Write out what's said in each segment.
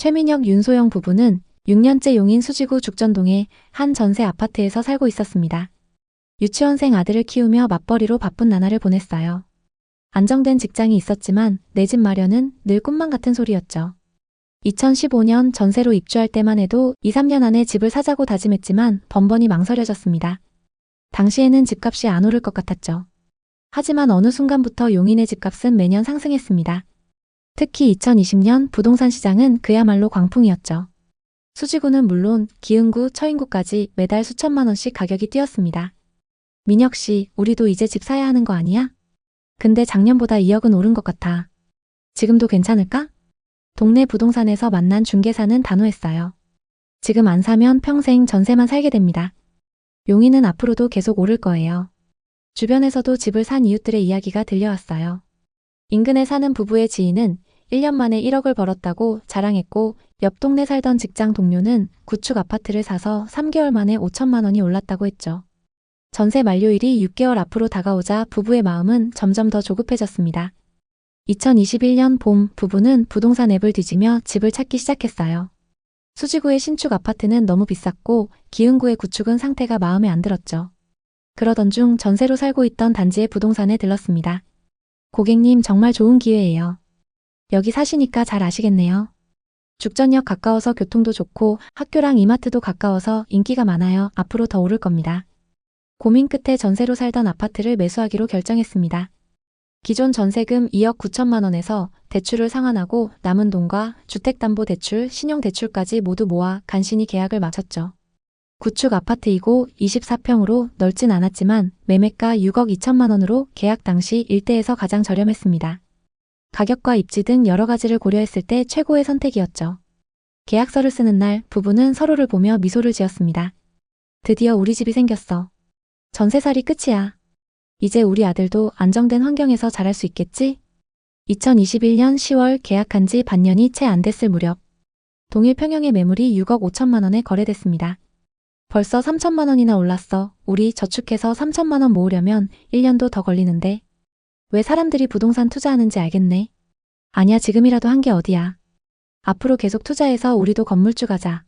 최민혁, 윤소영 부부는 6년째 용인 수지구 죽전동의 한 전세 아파트에서 살고 있었습니다. 유치원생 아들을 키우며 맞벌이로 바쁜 나날을 보냈어요. 안정된 직장이 있었지만 내 집 마련은 늘 꿈만 같은 소리였죠. 2015년 전세로 입주할 때만 해도 2, 3년 안에 집을 사자고 다짐했지만 번번이 망설여졌습니다. 당시에는 집값이 안 오를 것 같았죠. 하지만 어느 순간부터 용인의 집값은 매년 상승했습니다. 특히 2020년 부동산 시장은 그야말로 광풍이었죠. 수지구는 물론 기흥구, 처인구까지 매달 수천만 원씩 가격이 뛰었습니다. 민혁 씨, 우리도 이제 집 사야 하는 거 아니야? 근데 작년보다 2억은 오른 것 같아. 지금도 괜찮을까? 동네 부동산에서 만난 중개사는 단호했어요. 지금 안 사면 평생 전세만 살게 됩니다. 용인은 앞으로도 계속 오를 거예요. 주변에서도 집을 산 이웃들의 이야기가 들려왔어요. 인근에 사는 부부의 지인은 1년 만에 1억을 벌었다고 자랑했고, 옆 동네 살던 직장 동료는 구축 아파트를 사서 3개월 만에 5천만 원이 올랐다고 했죠. 전세 만료일이 6개월 앞으로 다가오자 부부의 마음은 점점 더 조급해졌습니다. 2021년 봄 부부는 부동산 앱을 뒤지며 집을 찾기 시작했어요. 수지구의 신축 아파트는 너무 비쌌고 기흥구의 구축은 상태가 마음에 안 들었죠. 그러던 중 전세로 살고 있던 단지의 부동산에 들렀습니다. 고객님, 정말 좋은 기회예요. 여기 사시니까 잘 아시겠네요. 죽전역 가까워서 교통도 좋고 학교랑 이마트도 가까워서 인기가 많아요. 앞으로 더 오를 겁니다. 고민 끝에 전세로 살던 아파트를 매수하기로 결정했습니다. 기존 전세금 2억 9천만 원에서 대출을 상환하고 남은 돈과 주택담보대출, 신용대출까지 모두 모아 간신히 계약을 마쳤죠. 구축 아파트이고 24평으로 넓진 않았지만 매매가 6억 2천만 원으로 계약 당시 일대에서 가장 저렴했습니다. 가격과 입지 등 여러 가지를 고려했을 때 최고의 선택이었죠. 계약서를 쓰는 날 부부는 서로를 보며 미소를 지었습니다. 드디어 우리 집이 생겼어. 전세살이 끝이야. 이제 우리 아들도 안정된 환경에서 자랄 수 있겠지? 2021년 10월 계약한 지 반년이 채 안 됐을 무렵 동일 평형의 매물이 6억 5천만 원에 거래됐습니다. 벌써 3천만 원이나 올랐어. 우리 저축해서 3천만 원 모으려면 1년도 더 걸리는데. 왜 사람들이 부동산 투자하는지 알겠네. 아니야, 지금이라도 한 게 어디야. 앞으로 계속 투자해서 우리도 건물주 가자.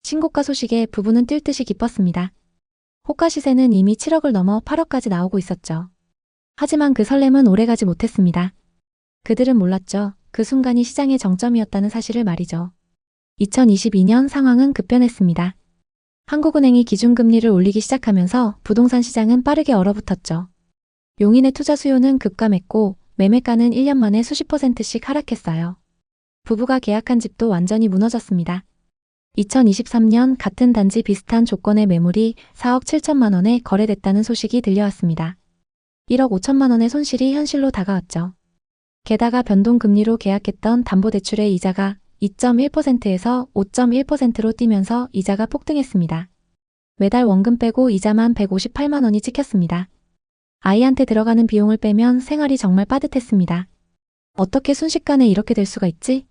신고가 소식에 부부는 뛸 듯이 기뻤습니다. 호가 시세는 이미 7억을 넘어 8억까지 나오고 있었죠. 하지만 그 설렘은 오래가지 못했습니다. 그들은 몰랐죠. 그 순간이 시장의 정점이었다는 사실을 말이죠. 2022년 상황은 급변했습니다. 한국은행이 기준금리를 올리기 시작하면서 부동산 시장은 빠르게 얼어붙었죠. 용인의 투자 수요는 급감했고 매매가는 1년 만에 수십 %씩 하락했어요. 부부가 계약한 집도 완전히 무너졌습니다. 2023년 같은 단지 비슷한 조건의 매물이 4억 7천만 원에 거래됐다는 소식이 들려왔습니다. 1억 5천만 원의 손실이 현실로 다가왔죠. 게다가 변동금리로 계약했던 담보대출의 이자가 2.1%에서 5.1%로 뛰면서 이자가 폭등했습니다. 매달 원금 빼고 이자만 158만 원이 찍혔습니다. 아이한테 들어가는 비용을 빼면 생활이 정말 빠듯했습니다. 어떻게 순식간에 이렇게 될 수가 있지?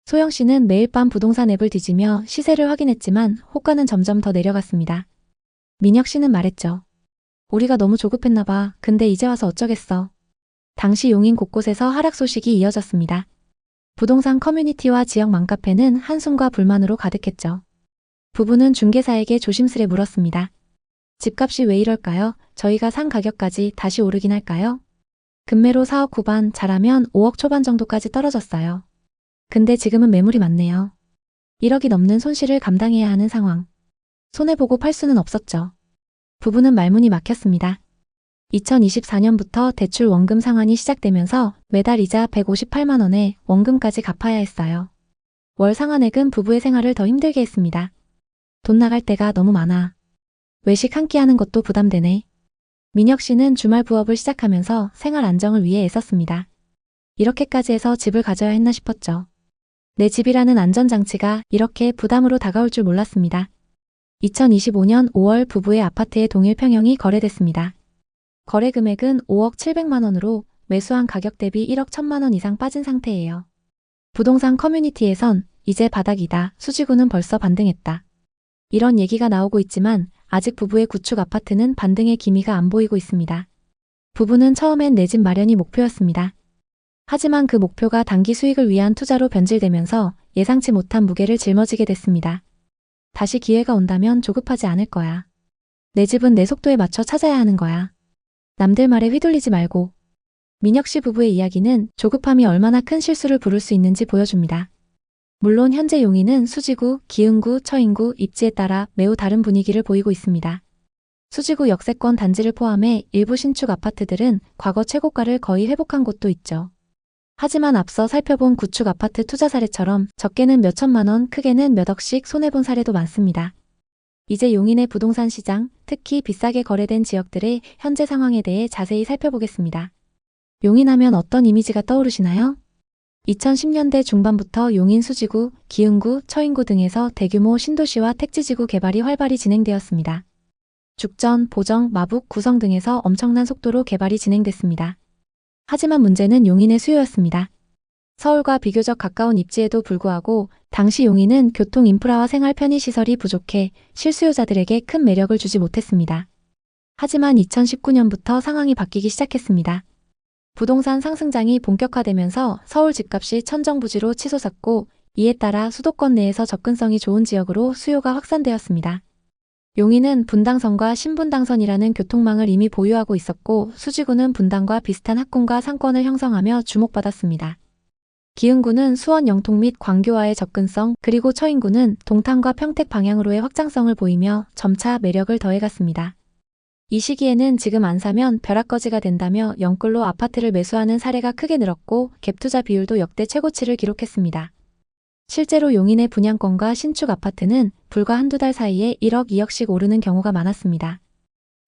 소영 씨는 매일 밤 부동산 앱을 뒤지며 시세를 확인했지만 호가는 점점 더 내려갔습니다. 민혁 씨는 말했죠. 우리가 너무 조급했나 봐. 근데 이제 와서 어쩌겠어. 당시 용인 곳곳에서 하락 소식이 이어졌습니다. 부동산 커뮤니티와 지역 맘카페는 한숨과 불만으로 가득했죠. 부부는 중개사에게 조심스레 물었습니다. 집값이 왜 이럴까요? 저희가 산 가격까지 다시 오르긴 할까요? 금매로 4억 후반, 잘하면 5억 초반 정도까지 떨어졌어요. 근데 지금은 매물이 많네요. 1억이 넘는 손실을 감당해야 하는 상황. 손해보고 팔 수는 없었죠. 부부는 말문이 막혔습니다. 2024년부터 대출 원금 상환이 시작되면서 매달 이자 158만 원에 원금까지 갚아야 했어요. 월 상환액은 부부의 생활을 더 힘들게 했습니다. 돈 나갈 때가 너무 많아. 외식 한 끼 하는 것도 부담되네. 민혁 씨는 주말 부업을 시작하면서 생활 안정을 위해 애썼습니다. 이렇게까지 해서 집을 가져야 했나 싶었죠. 내 집이라는 안전장치가 이렇게 부담으로 다가올 줄 몰랐습니다. 2025년 5월 부부의 아파트의 동일 평형이 거래됐습니다. 거래 금액은 5억 700만 원으로 매수한 가격 대비 1억 1천만 원 이상 빠진 상태예요. 부동산 커뮤니티에선 이제 바닥이다. 수지구는 벌써 반등했다. 이런 얘기가 나오고 있지만 아직 부부의 구축 아파트는 반등의 기미가 안 보이고 있습니다. 부부는 처음엔 내 집 마련이 목표였습니다. 하지만 그 목표가 단기 수익을 위한 투자로 변질되면서 예상치 못한 무게를 짊어지게 됐습니다. 다시 기회가 온다면 조급하지 않을 거야. 내 집은 내 속도에 맞춰 찾아야 하는 거야. 남들 말에 휘둘리지 말고. 민혁 씨 부부의 이야기는 조급함이 얼마나 큰 실수를 부를 수 있는지 보여줍니다. 물론 현재 용인은 수지구, 기흥구, 처인구, 입지에 따라 매우 다른 분위기를 보이고 있습니다. 수지구 역세권 단지를 포함해 일부 신축 아파트들은 과거 최고가를 거의 회복한 곳도 있죠. 하지만 앞서 살펴본 구축 아파트 투자 사례처럼 적게는 몇 천만 원, 크게는 몇 억씩 손해본 사례도 많습니다. 이제 용인의 부동산 시장, 특히 비싸게 거래된 지역들의 현재 상황에 대해 자세히 살펴보겠습니다. 용인하면 어떤 이미지가 떠오르시나요? 2010년대 중반부터 용인 수지구, 기흥구, 처인구 등에서 대규모 신도시와 택지지구 개발이 활발히 진행되었습니다. 죽전, 보정, 마북, 구성 등에서 엄청난 속도로 개발이 진행됐습니다. 하지만 문제는 용인의 수요였습니다. 서울과 비교적 가까운 입지에도 불구하고 당시 용인은 교통 인프라와 생활 편의시설이 부족해 실수요자들에게 큰 매력을 주지 못했습니다. 하지만 2019년부터 상황이 바뀌기 시작했습니다. 부동산 상승장이 본격화되면서 서울 집값이 천정부지로 치솟았고 이에 따라 수도권 내에서 접근성이 좋은 지역으로 수요가 확산되었습니다. 용인은 분당선과 신분당선이라는 교통망을 이미 보유하고 있었고 수지구는 분당과 비슷한 학군과 상권을 형성하며 주목받았습니다. 기흥구는 수원 영통 및 광교와의 접근성 그리고 처인구는 동탄과 평택 방향으로의 확장성을 보이며 점차 매력을 더해갔습니다. 이 시기에는 지금 안 사면 벼락거지가 된다며 영끌로 아파트를 매수하는 사례가 크게 늘었고 갭투자 비율도 역대 최고치를 기록했습니다. 실제로 용인의 분양권과 신축 아파트는 불과 한두 달 사이에 1억, 2억씩 오르는 경우가 많았습니다.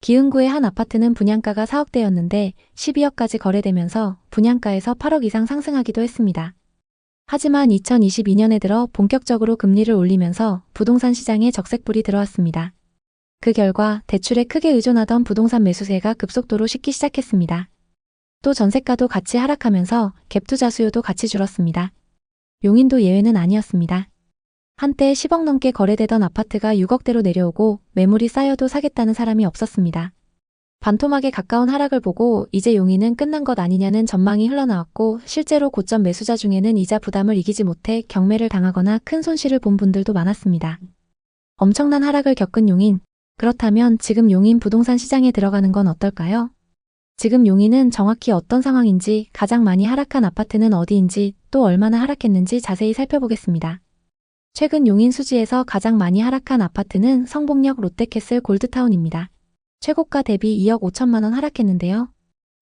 기흥구의 한 아파트는 분양가가 4억대였는데 12억까지 거래되면서 분양가에서 8억 이상 상승하기도 했습니다. 하지만 2022년에 들어 본격적으로 금리를 올리면서 부동산 시장에 적색불이 들어왔습니다. 그 결과 대출에 크게 의존하던 부동산 매수세가 급속도로 식기 시작했습니다. 또 전세가도 같이 하락하면서 갭투자 수요도 같이 줄었습니다. 용인도 예외는 아니었습니다. 한때 10억 넘게 거래되던 아파트가 6억대로 내려오고 매물이 쌓여도 사겠다는 사람이 없었습니다. 반토막에 가까운 하락을 보고 이제 용인은 끝난 것 아니냐는 전망이 흘러나왔고 실제로 고점 매수자 중에는 이자 부담을 이기지 못해 경매를 당하거나 큰 손실을 본 분들도 많았습니다. 엄청난 하락을 겪은 용인. 그렇다면 지금 용인 부동산 시장에 들어가는 건 어떨까요? 지금 용인은 정확히 어떤 상황인지, 가장 많이 하락한 아파트는 어디인지, 또 얼마나 하락했는지 자세히 살펴보겠습니다. 최근 용인 수지에서 가장 많이 하락한 아파트는 성복역 롯데캐슬 골드타운입니다. 최고가 대비 2억 5천만 원 하락했는데요.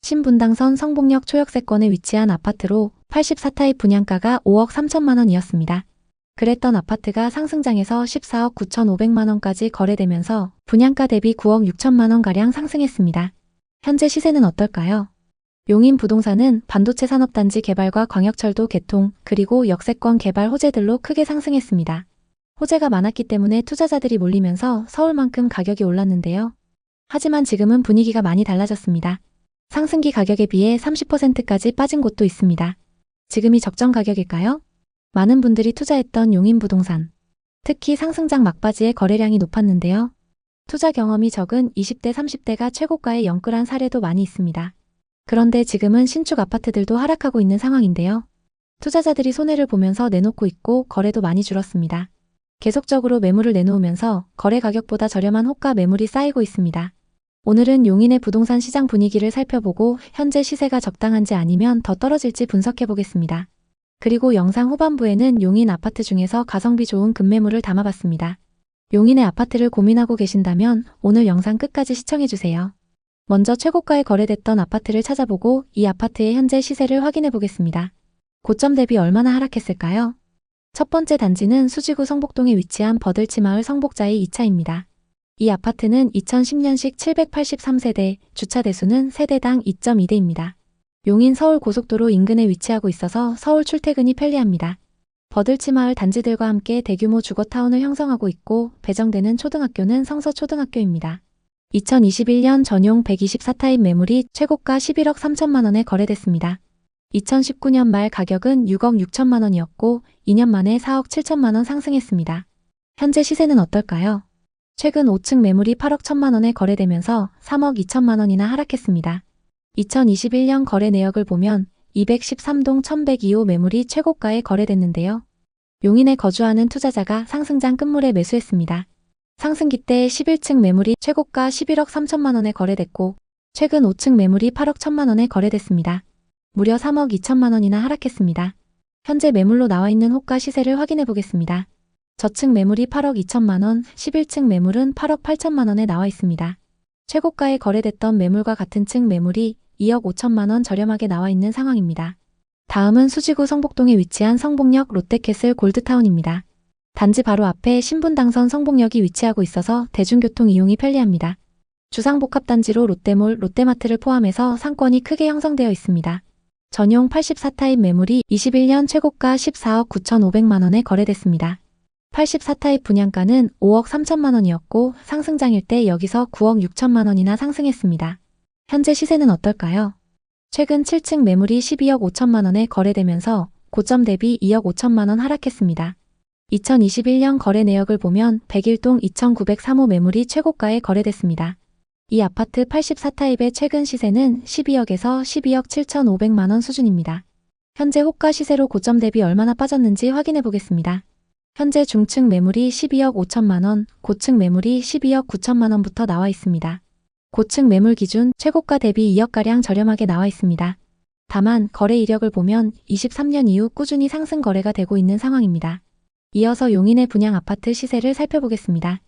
신분당선 성복역 초역세권에 위치한 아파트로 84타입 분양가가 5억 3천만 원이었습니다. 그랬던 아파트가 상승장에서 14억 9,500만 원까지 거래되면서 분양가 대비 9억 6천만 원가량 상승했습니다. 현재 시세는 어떨까요? 용인 부동산은 반도체 산업단지 개발과 광역철도 개통, 그리고 역세권 개발 호재들로 크게 상승했습니다. 호재가 많았기 때문에 투자자들이 몰리면서 서울만큼 가격이 올랐는데요. 하지만 지금은 분위기가 많이 달라졌습니다. 상승기 가격에 비해 30%까지 빠진 곳도 있습니다. 지금이 적정 가격일까요? 많은 분들이 투자했던 용인 부동산. 특히 상승장 막바지에 거래량이 높았는데요. 투자 경험이 적은 20대, 30대가 최고가에 영끌한 사례도 많이 있습니다. 그런데 지금은 신축 아파트들도 하락하고 있는 상황인데요. 투자자들이 손해를 보면서 내놓고 있고 거래도 많이 줄었습니다. 계속적으로 매물을 내놓으면서 거래 가격보다 저렴한 호가 매물이 쌓이고 있습니다. 오늘은 용인의 부동산 시장 분위기를 살펴보고 현재 시세가 적당한지 아니면 더 떨어질지 분석해 보겠습니다. 그리고 영상 후반부에는 용인 아파트 중에서 가성비 좋은 급매물을 담아봤습니다. 용인의 아파트를 고민하고 계신다면 오늘 영상 끝까지 시청해주세요. 먼저 최고가에 거래됐던 아파트를 찾아보고 이 아파트의 현재 시세를 확인해 보겠습니다. 고점 대비 얼마나 하락했을까요? 첫 번째 단지는 수지구 성복동에 위치한 버들치마을 성복자이 2차입니다. 이 아파트는 2010년식 783세대, 주차 대수는 세대당 2.2대입니다. 용인 서울고속도로 인근에 위치하고 있어서 서울 출퇴근이 편리합니다. 버들치마을 단지들과 함께 대규모 주거타운을 형성하고 있고 배정되는 초등학교는 성서초등학교입니다. 2021년 전용 124타입 매물이 최고가 11억 3천만 원에 거래됐습니다. 2019년 말 가격은 6억 6천만 원이었고 2년 만에 4억 7천만 원 상승했습니다. 현재 시세는 어떨까요? 최근 5층 매물이 8억 1천만 원에 거래되면서 3억 2천만 원이나 하락했습니다. 2021년 거래 내역을 보면 213동 1102호 매물이 최고가에 거래됐는데요. 용인에 거주하는 투자자가 상승장 끝물에 매수했습니다. 상승기 때 11층 매물이 최고가 11억 3천만 원에 거래됐고 최근 5층 매물이 8억 1천만 원에 거래됐습니다. 무려 3억 2천만 원이나 하락했습니다. 현재 매물로 나와 있는 호가 시세를 확인해 보겠습니다. 저층 매물이 8억 2천만 원, 11층 매물은 8억 8천만 원에 나와 있습니다. 최고가에 거래됐던 매물과 같은 층 매물이 2억 5천만 원 저렴하게 나와 있는 상황입니다. 다음은 수지구 성복동에 위치한 성복역 롯데캐슬 골드타운입니다. 단지 바로 앞에 신분당선 성복역이 위치하고 있어서 대중교통 이용이 편리합니다. 주상복합단지로 롯데몰, 롯데마트를 포함해서 상권이 크게 형성되어 있습니다. 전용 84타입 매물이 21년 최고가 14억 9,500만 원에 거래됐습니다. 84타입 분양가는 5억 3천만 원이었고 상승장일 때 여기서 9억 6천만 원이나 상승했습니다. 현재 시세는 어떨까요? 최근 7층 매물이 12억 5천만 원에 거래되면서 고점 대비 2억 5천만 원 하락했습니다. 2021년 거래 내역을 보면 101동 2,903호 매물이 최고가에 거래됐습니다. 이 아파트 84타입의 최근 시세는 12억에서 12억 7천5백만 원 수준입니다. 현재 호가 시세로 고점 대비 얼마나 빠졌는지 확인해 보겠습니다. 현재 중층 매물이 12억 5천만 원, 고층 매물이 12억 9천만 원부터 나와 있습니다. 고층 매물 기준 최고가 대비 2억가량 저렴하게 나와 있습니다. 다만 거래 이력을 보면 23년 이후 꾸준히 상승 거래가 되고 있는 상황입니다. 이어서 용인의 분양 아파트 시세를 살펴보겠습니다.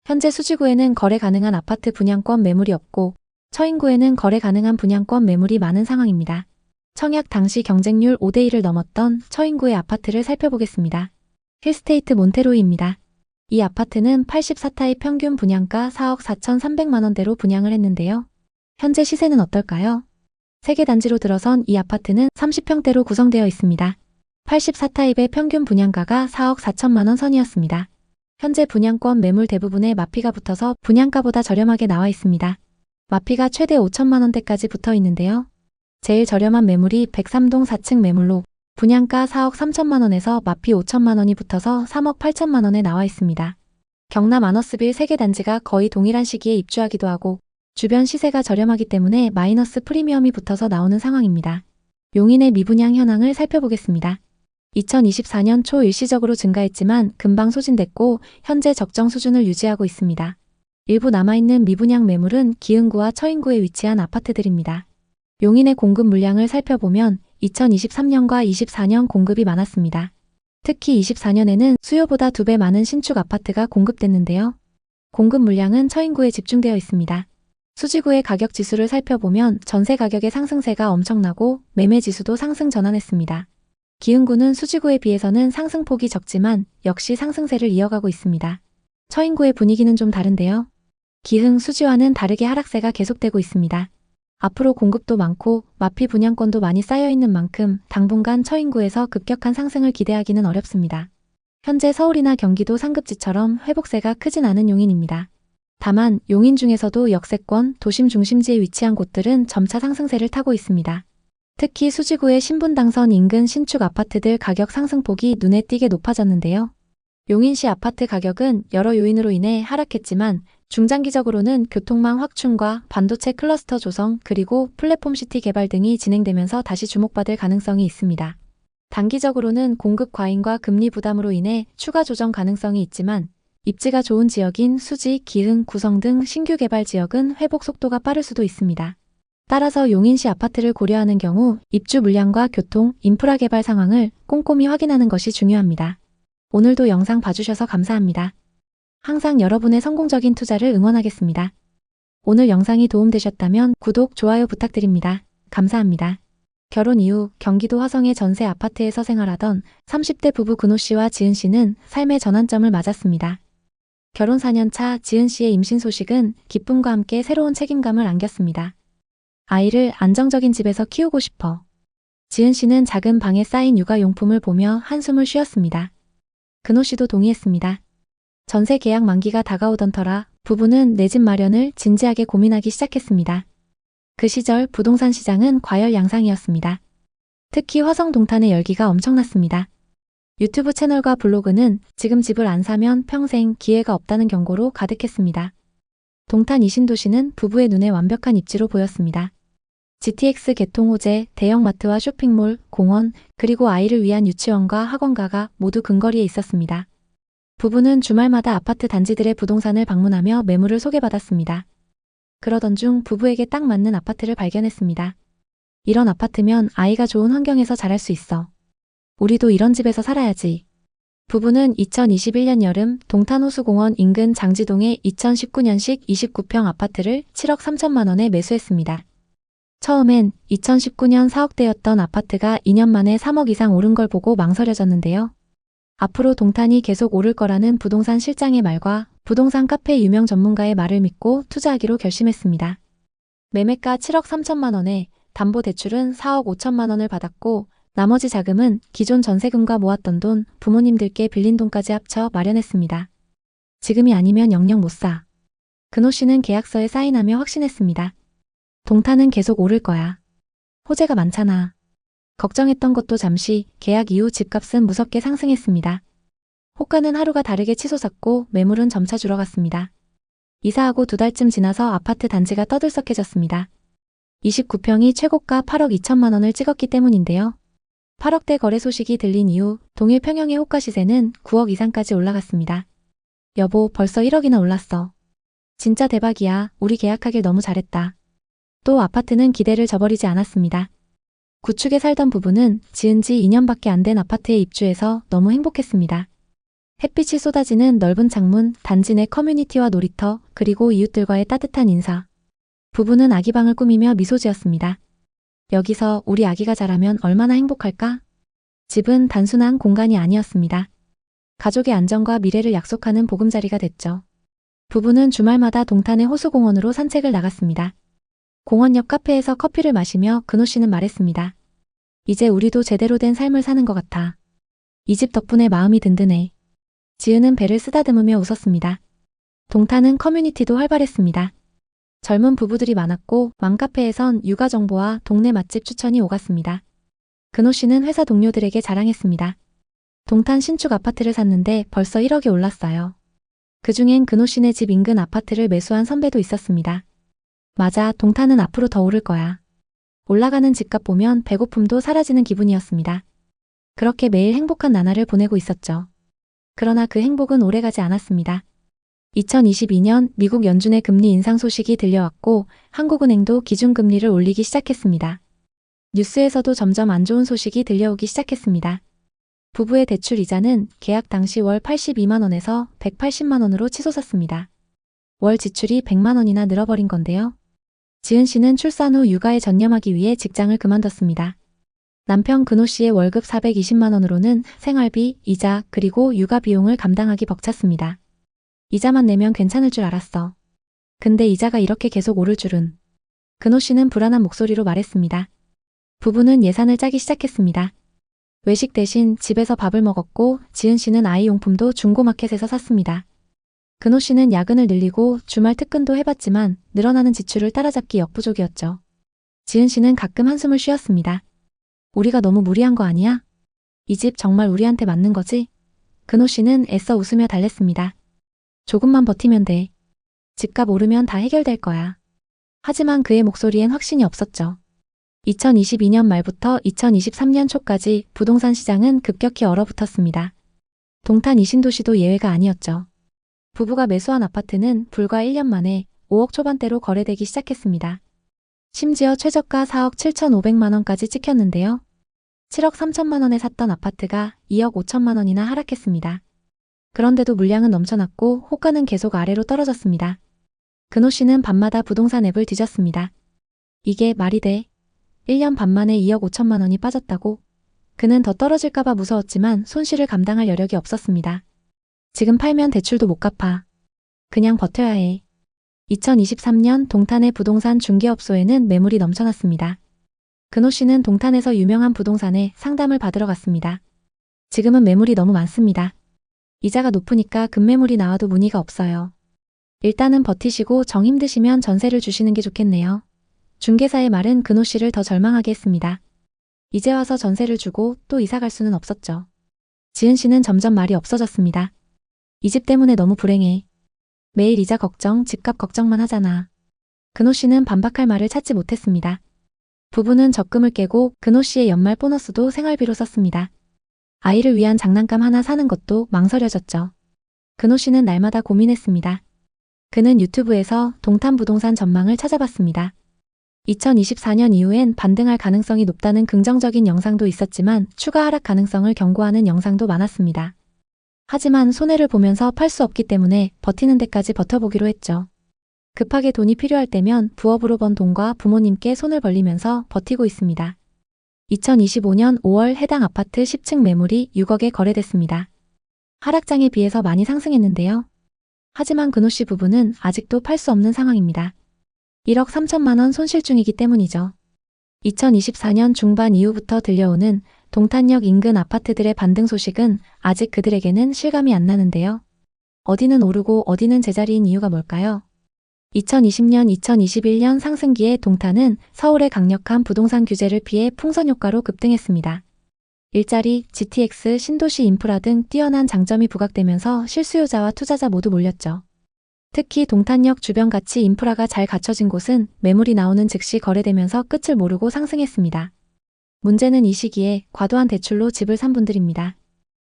현재 수지구에는 거래 가능한 아파트 분양권 매물이 없고 처인구에는 거래 가능한 분양권 매물이 많은 상황입니다. 청약 당시 경쟁률 5대1을 넘었던 처인구의 아파트를 살펴보겠습니다. 힐스테이트 몬테로이입니다. 이 아파트는 84타입 평균 분양가 4억 4,300만 원대로 분양을 했는데요. 현재 시세는 어떨까요? 3개 단지로 들어선 이 아파트는 30평대로 구성되어 있습니다. 84타입의 평균 분양가가 4억 4천만 원 선이었습니다. 현재 분양권 매물 대부분에 마피가 붙어서 분양가보다 저렴하게 나와 있습니다. 마피가 최대 5천만 원대까지 붙어 있는데요. 제일 저렴한 매물이 103동 4층 매물로 분양가 4억 3천만 원에서 마피 5천만 원이 붙어서 3억 8천만 원에 나와 있습니다. 경남 아너스빌 3개 단지가 거의 동일한 시기에 입주하기도 하고 주변 시세가 저렴하기 때문에 마이너스 프리미엄이 붙어서 나오는 상황입니다. 용인의 미분양 현황을 살펴보겠습니다. 2024년 초 일시적으로 증가했지만 금방 소진됐고 현재 적정 수준을 유지하고 있습니다. 일부 남아있는 미분양 매물은 기흥구와 처인구에 위치한 아파트들입니다. 용인의 공급 물량을 살펴보면 2023년과 24년 공급이 많았습니다. 특히 24년에는 수요보다 2배 많은 신축 아파트가 공급됐는데요. 공급 물량은 처인구에 집중되어 있습니다. 수지구의 가격 지수를 살펴보면 전세 가격의 상승세가 엄청나고 매매 지수도 상승 전환했습니다. 기흥구는 수지구에 비해서는 상승폭이 적지만 역시 상승세를 이어가고 있습니다. 처인구의 분위기는 좀 다른데요. 기흥, 수지와는 다르게 하락세가 계속되고 있습니다. 앞으로 공급도 많고 마피 분양권도 많이 쌓여있는 만큼 당분간 처인구에서 급격한 상승을 기대하기는 어렵습니다. 현재 서울이나 경기도 상급지처럼 회복세가 크진 않은 용인입니다. 다만 용인 중에서도 역세권, 도심 중심지에 위치한 곳들은 점차 상승세를 타고 있습니다. 특히 수지구의 신분당선 인근 신축 아파트들 가격 상승폭이 눈에 띄게 높아졌는데요. 용인시 아파트 가격은 여러 요인으로 인해 하락했지만 중장기적으로는 교통망 확충과 반도체 클러스터 조성 그리고 플랫폼시티 개발 등이 진행되면서 다시 주목받을 가능성이 있습니다. 단기적으로는 공급 과잉과 금리 부담으로 인해 추가 조정 가능성이 있지만 입지가 좋은 지역인 수지, 기흥, 구성 등 신규 개발 지역은 회복 속도가 빠를 수도 있습니다. 따라서 용인시 아파트를 고려하는 경우 입주 물량과 교통, 인프라 개발 상황을 꼼꼼히 확인하는 것이 중요합니다. 오늘도 영상 봐주셔서 감사합니다. 항상 여러분의 성공적인 투자를 응원하겠습니다. 오늘 영상이 도움되셨다면 구독, 좋아요 부탁드립니다. 감사합니다. 결혼 이후 경기도 화성의 전세 아파트에서 생활하던 30대 부부 근호 씨와 지은 씨는 삶의 전환점을 맞았습니다. 결혼 4년 차 지은 씨의 임신 소식은 기쁨과 함께 새로운 책임감을 안겼습니다. 아이를 안정적인 집에서 키우고 싶어. 지은 씨는 작은 방에 쌓인 육아용품을 보며 한숨을 쉬었습니다. 근호 씨도 동의했습니다. 전세 계약 만기가 다가오던 터라 부부는 내 집 마련을 진지하게 고민하기 시작했습니다. 그 시절 부동산 시장은 과열양상이었습니다. 특히 화성 동탄의 열기가 엄청났습니다. 유튜브 채널과 블로그는 지금 집을 안 사면 평생 기회가 없다는 경고로 가득했습니다. 동탄 이신도시는 부부의 눈에 완벽한 입지로 보였습니다. GTX 개통 호재, 대형마트와 쇼핑몰, 공원, 그리고 아이를 위한 유치원과 학원가가 모두 근거리에 있었습니다. 부부는 주말마다 아파트 단지들의 부동산을 방문하며 매물을 소개받았습니다. 그러던 중 부부에게 딱 맞는 아파트를 발견했습니다. 이런 아파트면 아이가 좋은 환경에서 자랄 수 있어. 우리도 이런 집에서 살아야지. 부부는 2021년 여름 동탄호수공원 인근 장지동의 2019년식 29평 아파트를 7억 3천만 원에 매수했습니다. 처음엔 2019년 4억대였던 아파트가 2년 만에 3억 이상 오른 걸 보고 망설여졌는데요. 앞으로 동탄이 계속 오를 거라는 부동산 실장의 말과 부동산 카페 유명 전문가의 말을 믿고 투자하기로 결심했습니다. 매매가 7억 3천만 원에 담보대출은 4억 5천만 원을 받았고 나머지 자금은 기존 전세금과 모았던 돈, 부모님들께 빌린 돈까지 합쳐 마련했습니다. 지금이 아니면 영영 못 사. 근호 씨는 계약서에 사인하며 확신했습니다. 동탄은 계속 오를 거야. 호재가 많잖아. 걱정했던 것도 잠시, 계약 이후 집값은 무섭게 상승했습니다. 호가는 하루가 다르게 치솟았고 매물은 점차 줄어갔습니다. 이사하고 2달쯤 지나서 아파트 단지가 떠들썩해졌습니다. 29평이 최고가 8억 2천만 원을 찍었기 때문인데요. 8억대 거래 소식이 들린 이후 동일 평형의 호가 시세는 9억 이상까지 올라갔습니다. 여보, 벌써 1억이나 올랐어. 진짜 대박이야. 우리 계약하길 너무 잘했다. 또 아파트는 기대를 저버리지 않았습니다. 구축에 살던 부부는 지은 지 2년밖에 안 된 아파트에 입주해서 너무 행복했습니다. 햇빛이 쏟아지는 넓은 창문, 단지 내 커뮤니티와 놀이터, 그리고 이웃들과의 따뜻한 인사. 부부는 아기방을 꾸미며 미소 지었습니다. 여기서 우리 아기가 자라면 얼마나 행복할까? 집은 단순한 공간이 아니었습니다. 가족의 안정과 미래를 약속하는 보금자리가 됐죠. 부부는 주말마다 동탄의 호수공원으로 산책을 나갔습니다. 공원 옆 카페에서 커피를 마시며 근호 씨는 말했습니다. 이제 우리도 제대로 된 삶을 사는 것 같아. 이 집 덕분에 마음이 든든해. 지은은 배를 쓰다듬으며 웃었습니다. 동탄은 커뮤니티도 활발했습니다. 젊은 부부들이 많았고 맘카페에선 육아 정보와 동네 맛집 추천이 오갔습니다. 근호 씨는 회사 동료들에게 자랑했습니다. 동탄 신축 아파트를 샀는데 벌써 1억이 올랐어요. 그중엔 근호 씨네 집 인근 아파트를 매수한 선배도 있었습니다. 맞아, 동탄은 앞으로 더 오를 거야. 올라가는 집값 보면 배고픔도 사라지는 기분이었습니다. 그렇게 매일 행복한 나날을 보내고 있었죠. 그러나 그 행복은 오래가지 않았습니다. 2022년 미국 연준의 금리 인상 소식이 들려왔고 한국은행도 기준금리를 올리기 시작했습니다. 뉴스에서도 점점 안 좋은 소식이 들려오기 시작했습니다. 부부의 대출 이자는 계약 당시 월 82만 원에서 180만 원으로 치솟았습니다. 월 지출이 100만 원이나 늘어버린 건데요. 지은 씨는 출산 후 육아에 전념하기 위해 직장을 그만뒀습니다. 남편 근호 씨의 월급 420만 원으로는 생활비, 이자, 그리고 육아 비용을 감당하기 벅찼습니다. 이자만 내면 괜찮을 줄 알았어. 근데 이자가 이렇게 계속 오를 줄은. 근호 씨는 불안한 목소리로 말했습니다. 부부는 예산을 짜기 시작했습니다. 외식 대신 집에서 밥을 먹었고 지은 씨는 아이 용품도 중고마켓에서 샀습니다. 근호 씨는 야근을 늘리고 주말 특근도 해봤지만 늘어나는 지출을 따라잡기 역부족이었죠. 지은 씨는 가끔 한숨을 쉬었습니다. 우리가 너무 무리한 거 아니야? 이 집 정말 우리한테 맞는 거지? 근호 씨는 애써 웃으며 달랬습니다. 조금만 버티면 돼. 집값 오르면 다 해결될 거야. 하지만 그의 목소리엔 확신이 없었죠. 2022년 말부터 2023년 초까지 부동산 시장은 급격히 얼어붙었습니다. 동탄 이 신도시도 예외가 아니었죠. 부부가 매수한 아파트는 불과 1년 만에 5억 초반대로 거래되기 시작했습니다. 심지어 최저가 4억 7,500만 원까지 찍혔는데요. 7억 3천만 원에 샀던 아파트가 2억 5천만 원이나 하락했습니다. 그런데도 물량은 넘쳐났고 호가는 계속 아래로 떨어졌습니다. 근호 씨는 밤마다 부동산 앱을 뒤졌습니다. 이게 말이 돼? 1년 반 만에 2억 5천만 원이 빠졌다고? 그는 더 떨어질까봐 무서웠지만 손실을 감당할 여력이 없었습니다. 지금 팔면 대출도 못 갚아. 그냥 버텨야 해. 2023년 동탄의 부동산 중개업소에는 매물이 넘쳐났습니다. 근호 씨는 동탄에서 유명한 부동산에 상담을 받으러 갔습니다. 지금은 매물이 너무 많습니다. 이자가 높으니까 급매물이 나와도 문의가 없어요. 일단은 버티시고 정 힘드시면 전세를 주시는 게 좋겠네요. 중개사의 말은 근호 씨를 더 절망하게 했습니다. 이제 와서 전세를 주고 또 이사 갈 수는 없었죠. 지은 씨는 점점 말이 없어졌습니다. 이 집 때문에 너무 불행해. 매일 이자 걱정, 집값 걱정만 하잖아. 근호 씨는 반박할 말을 찾지 못했습니다. 부부는 적금을 깨고 근호 씨의 연말 보너스도 생활비로 썼습니다. 아이를 위한 장난감 하나 사는 것도 망설여졌죠. 근호 씨는 날마다 고민했습니다. 그는 유튜브에서 동탄 부동산 전망을 찾아봤습니다. 2024년 이후엔 반등할 가능성이 높다는 긍정적인 영상도 있었지만 추가 하락 가능성을 경고하는 영상도 많았습니다. 하지만 손해를 보면서 팔 수 없기 때문에 버티는 데까지 버텨보기로 했죠. 급하게 돈이 필요할 때면 부업으로 번 돈과 부모님께 손을 벌리면서 버티고 있습니다. 2025년 5월 해당 아파트 10층 매물이 6억에 거래됐습니다. 하락장에 비해서 많이 상승했는데요. 하지만 근호 씨 부부는 아직도 팔 수 없는 상황입니다. 1억 3천만 원 손실 중이기 때문이죠. 2024년 중반 이후부터 들려오는 동탄역 인근 아파트들의 반등 소식은 아직 그들에게는 실감이 안 나는데요. 어디는 오르고 어디는 제자리인 이유가 뭘까요? 2020년, 2021년 상승기에 동탄은 서울의 강력한 부동산 규제를 피해 풍선 효과로 급등했습니다. 일자리, GTX, 신도시 인프라 등 뛰어난 장점이 부각되면서 실수요자와 투자자 모두 몰렸죠. 특히 동탄역 주변 가치 인프라가 잘 갖춰진 곳은 매물이 나오는 즉시 거래되면서 끝을 모르고 상승했습니다. 문제는 이 시기에 과도한 대출로 집을 산 분들입니다.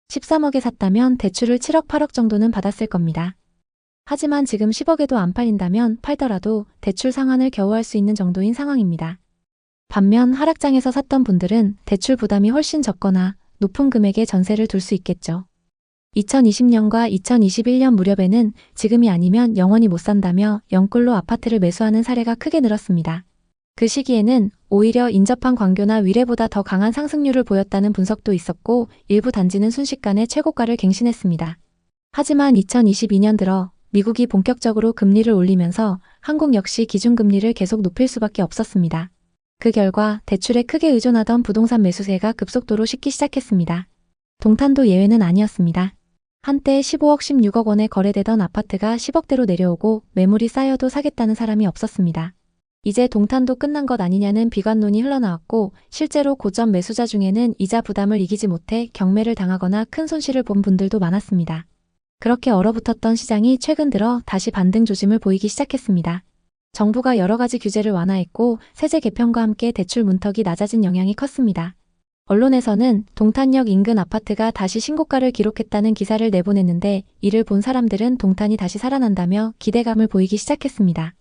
13억에 샀다면 대출을 7억, 8억 정도는 받았을 겁니다. 하지만 지금 10억에도 안 팔린다면 팔더라도 대출 상환을 겨우 할 수 있는 정도인 상황입니다. 반면 하락장에서 샀던 분들은 대출 부담이 훨씬 적거나 높은 금액의 전세를 둘 수 있겠죠. 2020년과 2021년 무렵에는 지금이 아니면 영원히 못 산다며 영끌로 아파트를 매수하는 사례가 크게 늘었습니다. 그 시기에는 오히려 인접한 광교나 위례보다 더 강한 상승률을 보였다는 분석도 있었고 일부 단지는 순식간에 최고가를 갱신했습니다. 하지만 2022년 들어 미국이 본격적으로 금리를 올리면서 한국 역시 기준금리를 계속 높일 수밖에 없었습니다. 그 결과 대출에 크게 의존하던 부동산 매수세가 급속도로 식기 시작했습니다. 동탄도 예외는 아니었습니다. 한때 15억, 16억 원에 거래되던 아파트가 10억대로 내려오고 매물이 쌓여도 사겠다는 사람이 없었습니다. 이제 동탄도 끝난 것 아니냐는 비관론이 흘러나왔고 실제로 고점 매수자 중에는 이자 부담을 이기지 못해 경매를 당하거나 큰 손실을 본 분들도 많았습니다. 그렇게 얼어붙었던 시장이 최근 들어 다시 반등 조짐을 보이기 시작했습니다. 정부가 여러 가지 규제를 완화했고 세제 개편과 함께 대출 문턱이 낮아진 영향이 컸습니다. 언론에서는 동탄역 인근 아파트가 다시 신고가를 기록했다는 기사를 내보냈는데 이를 본 사람들은 동탄이 다시 살아난다며 기대감을 보이기 시작했습니다.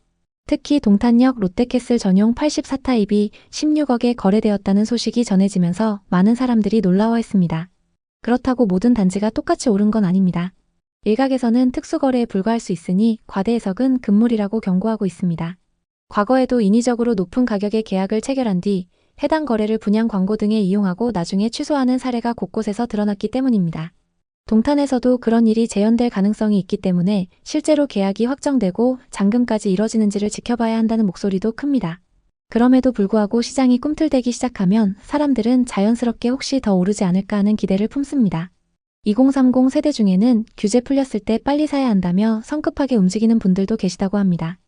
특히 동탄역 롯데캐슬 전용 84타입이 16억에 거래되었다는 소식이 전해지면서 많은 사람들이 놀라워했습니다. 그렇다고 모든 단지가 똑같이 오른 건 아닙니다. 일각에서는 특수거래에 불과할 수 있으니 과대 해석은 금물이라고 경고하고 있습니다. 과거에도 인위적으로 높은 가격의 계약을 체결한 뒤 해당 거래를 분양 광고 등에 이용하고 나중에 취소하는 사례가 곳곳에서 드러났기 때문입니다. 동탄에서도 그런 일이 재현될 가능성이 있기 때문에 실제로 계약이 확정되고 잔금까지 이뤄지는지를 지켜봐야 한다는 목소리도 큽니다. 그럼에도 불구하고 시장이 꿈틀대기 시작하면 사람들은 자연스럽게 혹시 더 오르지 않을까 하는 기대를 품습니다. 2030 세대 중에는 규제 풀렸을 때 빨리 사야 한다며 성급하게 움직이는 분들도 계시다고 합니다.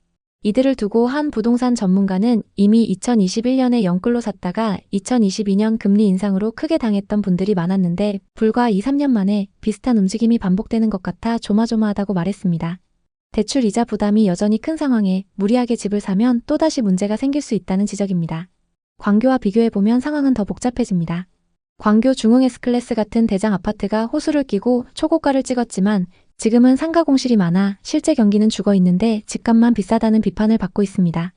이들을 두고 한 부동산 전문가는 이미 2021년에 영끌로 샀다가 2022년 금리 인상으로 크게 당했던 분들이 많았는데 불과 2, 3년 만에 비슷한 움직임이 반복되는 것 같아 조마조마하다고 말했습니다. 대출 이자 부담이 여전히 큰 상황에 무리하게 집을 사면 또다시 문제가 생길 수 있다는 지적입니다. 광교와 비교해보면 상황은 더 복잡해집니다. 광교 중흥 S클래스 같은 대장 아파트가 호수를 끼고 초고가를 찍었지만 지금은 상가 공실이 많아 실제 경기는 죽어 있는데 집값만 비싸다는 비판을 받고 있습니다.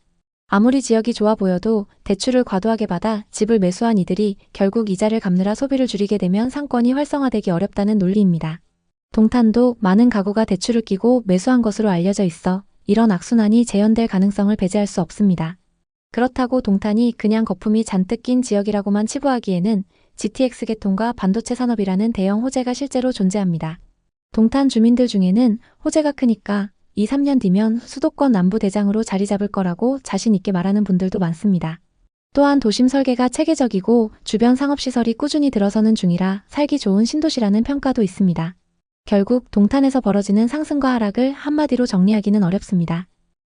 아무리 지역이 좋아 보여도 대출을 과도하게 받아 집을 매수한 이들이 결국 이자를 갚느라 소비를 줄이게 되면 상권이 활성화되기 어렵다는 논리입니다. 동탄도 많은 가구가 대출을 끼고 매수한 것으로 알려져 있어 이런 악순환이 재현될 가능성을 배제할 수 없습니다. 그렇다고 동탄이 그냥 거품이 잔뜩 낀 지역이라고만 치부하기에는 GTX 계통과 반도체 산업이라는 대형 호재가 실제로 존재합니다. 동탄 주민들 중에는 호재가 크니까 2, 3년 뒤면 수도권 남부 대장으로 자리 잡을 거라고 자신 있게 말하는 분들도 많습니다. 또한 도심 설계가 체계적이고 주변 상업시설이 꾸준히 들어서는 중이라 살기 좋은 신도시라는 평가도 있습니다. 결국 동탄에서 벌어지는 상승과 하락을 한마디로 정리하기는 어렵습니다.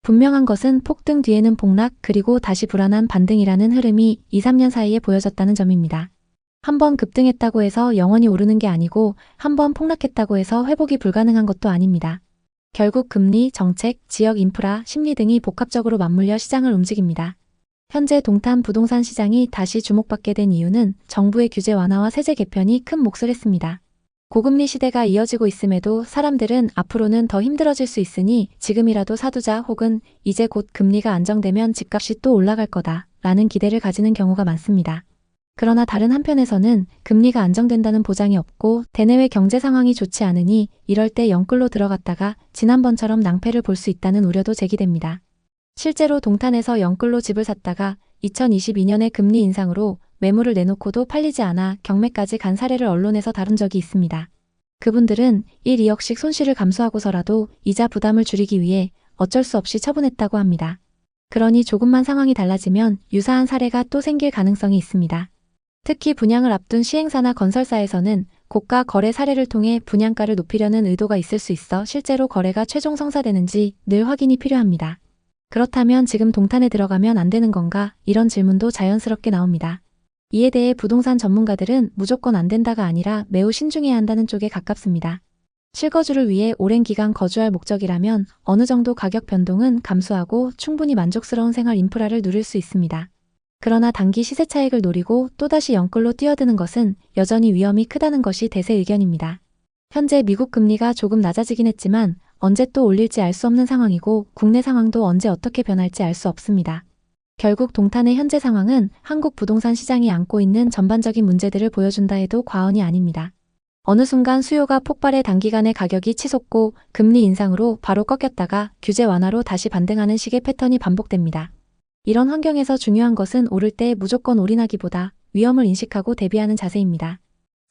분명한 것은 폭등 뒤에는 폭락 그리고 다시 불안한 반등이라는 흐름이 2, 3년 사이에 보여졌다는 점입니다. 한번 급등했다고 해서 영원히 오르는 게 아니고 한번 폭락했다고 해서 회복이 불가능한 것도 아닙니다. 결국 금리, 정책, 지역 인프라, 심리 등이 복합적으로 맞물려 시장을 움직입니다. 현재 동탄 부동산 시장이 다시 주목받게 된 이유는 정부의 규제 완화와 세제 개편이 큰 몫을 했습니다. 고금리 시대가 이어지고 있음에도 사람들은 앞으로는 더 힘들어질 수 있으니 지금이라도 사두자 혹은 이제 곧 금리가 안정되면 집값이 또 올라갈 거다 라는 기대를 가지는 경우가 많습니다. 그러나 다른 한편에서는 금리가 안정된다는 보장이 없고 대내외 경제 상황이 좋지 않으니 이럴 때 영끌로 들어갔다가 지난번처럼 낭패를 볼 수 있다는 우려도 제기됩니다. 실제로 동탄에서 영끌로 집을 샀다가 2022년에 금리 인상으로 매물을 내놓고도 팔리지 않아 경매까지 간 사례를 언론에서 다룬 적이 있습니다. 그분들은 1, 2억씩 손실을 감수하고서라도 이자 부담을 줄이기 위해 어쩔 수 없이 처분했다고 합니다. 그러니 조금만 상황이 달라지면 유사한 사례가 또 생길 가능성이 있습니다. 특히 분양을 앞둔 시행사나 건설사에서는 고가 거래 사례를 통해 분양가를 높이려는 의도가 있을 수 있어 실제로 거래가 최종 성사되는지 늘 확인이 필요합니다. 그렇다면 지금 동탄에 들어가면 안 되는 건가? 이런 질문도 자연스럽게 나옵니다. 이에 대해 부동산 전문가들은 무조건 안 된다가 아니라 매우 신중해야 한다는 쪽에 가깝습니다. 실거주를 위해 오랜 기간 거주할 목적이라면 어느 정도 가격 변동은 감수하고 충분히 만족스러운 생활 인프라를 누릴 수 있습니다. 그러나 단기 시세 차익을 노리고 또다시 영끌로 뛰어드는 것은 여전히 위험이 크다는 것이 대세 의견입니다. 현재 미국 금리가 조금 낮아지긴 했지만 언제 또 올릴지 알 수 없는 상황이고 국내 상황도 언제 어떻게 변할지 알 수 없습니다. 결국 동탄의 현재 상황은 한국 부동산 시장이 안고 있는 전반적인 문제들을 보여준다 해도 과언이 아닙니다. 어느 순간 수요가 폭발해 단기간에 가격이 치솟고 금리 인상으로 바로 꺾였다가 규제 완화로 다시 반등하는 식의 패턴이 반복됩니다. 이런 환경에서 중요한 것은 오를 때 무조건 올인하기보다 위험을 인식하고 대비하는 자세입니다.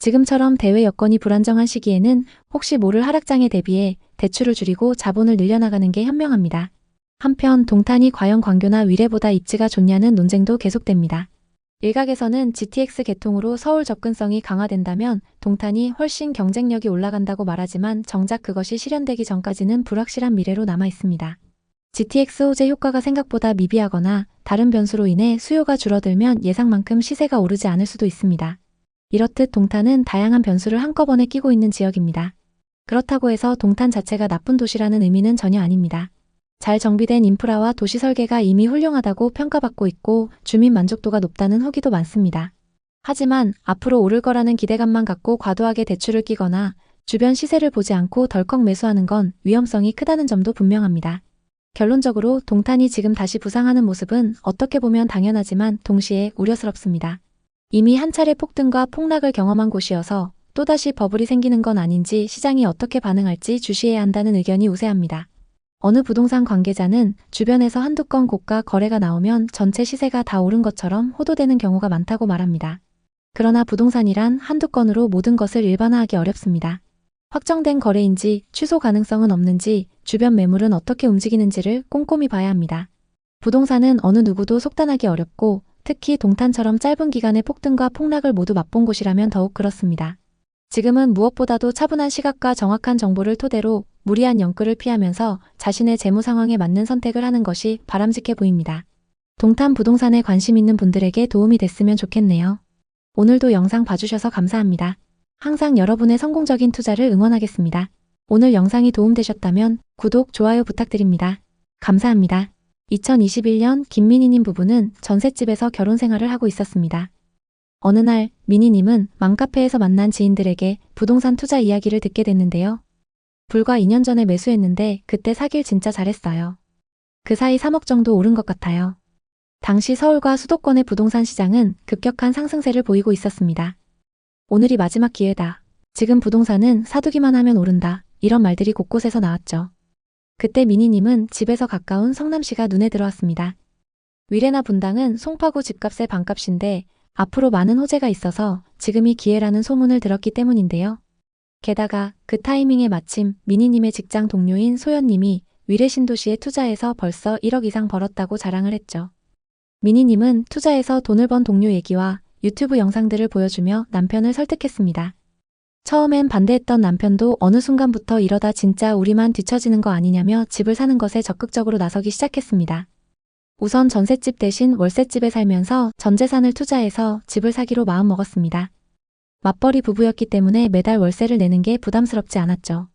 지금처럼 대외 여건이 불안정한 시기에는 혹시 모를 하락장에 대비해 대출을 줄이고 자본을 늘려나가는 게 현명합니다. 한편 동탄이 과연 광교나 위례보다 입지가 좋냐는 논쟁도 계속됩니다. 일각에서는 GTX 개통으로 서울 접근성이 강화된다면 동탄이 훨씬 경쟁력이 올라간다고 말하지만 정작 그것이 실현되기 전까지는 불확실한 미래로 남아 있습니다. GTX 호재 효과가 생각보다 미비하거나 다른 변수로 인해 수요가 줄어들면 예상만큼 시세가 오르지 않을 수도 있습니다. 이렇듯 동탄은 다양한 변수를 한꺼번에 끼고 있는 지역입니다. 그렇다고 해서 동탄 자체가 나쁜 도시라는 의미는 전혀 아닙니다. 잘 정비된 인프라와 도시 설계가 이미 훌륭하다고 평가받고 있고 주민 만족도가 높다는 후기도 많습니다. 하지만 앞으로 오를 거라는 기대감만 갖고 과도하게 대출을 끼거나 주변 시세를 보지 않고 덜컥 매수하는 건 위험성이 크다는 점도 분명합니다. 결론적으로 동탄이 지금 다시 부상하는 모습은 어떻게 보면 당연하지만 동시에 우려스럽습니다. 이미 한 차례 폭등과 폭락을 경험한 곳이어서 또다시 버블이 생기는 건 아닌지 시장이 어떻게 반응할지 주시해야 한다는 의견이 우세합니다. 어느 부동산 관계자는 주변에서 한두 건 고가 거래가 나오면 전체 시세가 다 오른 것처럼 호도되는 경우가 많다고 말합니다. 그러나 부동산이란 한두 건으로 모든 것을 일반화하기 어렵습니다. 확정된 거래인지 취소 가능성은 없는지 주변 매물은 어떻게 움직이는지를 꼼꼼히 봐야 합니다. 부동산은 어느 누구도 속단하기 어렵고 특히 동탄처럼 짧은 기간의 폭등과 폭락을 모두 맛본 곳이라면 더욱 그렇습니다. 지금은 무엇보다도 차분한 시각과 정확한 정보를 토대로 무리한 영끌을 피하면서 자신의 재무 상황에 맞는 선택을 하는 것이 바람직해 보입니다. 동탄 부동산에 관심 있는 분들에게 도움이 됐으면 좋겠네요. 오늘도 영상 봐주셔서 감사합니다. 항상 여러분의 성공적인 투자를 응원하겠습니다. 오늘 영상이 도움되셨다면 구독, 좋아요 부탁드립니다. 감사합니다. 2021년 김민희님 부부는 전셋집에서 결혼 생활을 하고 있었습니다. 어느 날 민희님은 맘카페에서 만난 지인들에게 부동산 투자 이야기를 듣게 됐는데요. 불과 2년 전에 매수했는데 그때 사길 진짜 잘했어요. 그 사이 3억 정도 오른 것 같아요. 당시 서울과 수도권의 부동산 시장은 급격한 상승세를 보이고 있었습니다. 오늘이 마지막 기회다. 지금 부동산은 사두기만 하면 오른다. 이런 말들이 곳곳에서 나왔죠. 그때 민희님은 집에서 가까운 성남시가 눈에 들어왔습니다. 위례나 분당은 송파구 집값의 반값인데 앞으로 많은 호재가 있어서 지금이 기회라는 소문을 들었기 때문인데요. 게다가 그 타이밍에 마침 민희님의 직장 동료인 소연님이 위례 신도시에 투자해서 벌써 1억 이상 벌었다고 자랑을 했죠. 민희님은 투자해서 돈을 번 동료 얘기와 유튜브 영상들을 보여주며 남편을 설득했습니다. 처음엔 반대했던 남편도 어느 순간부터 이러다 진짜 우리만 뒤처지는 거 아니냐며 집을 사는 것에 적극적으로 나서기 시작했습니다. 우선 전셋집 대신 월세집에 살면서 전 재산을 투자해서 집을 사기로 마음먹었습니다. 맞벌이 부부였기 때문에 매달 월세를 내는 게 부담스럽지 않았죠.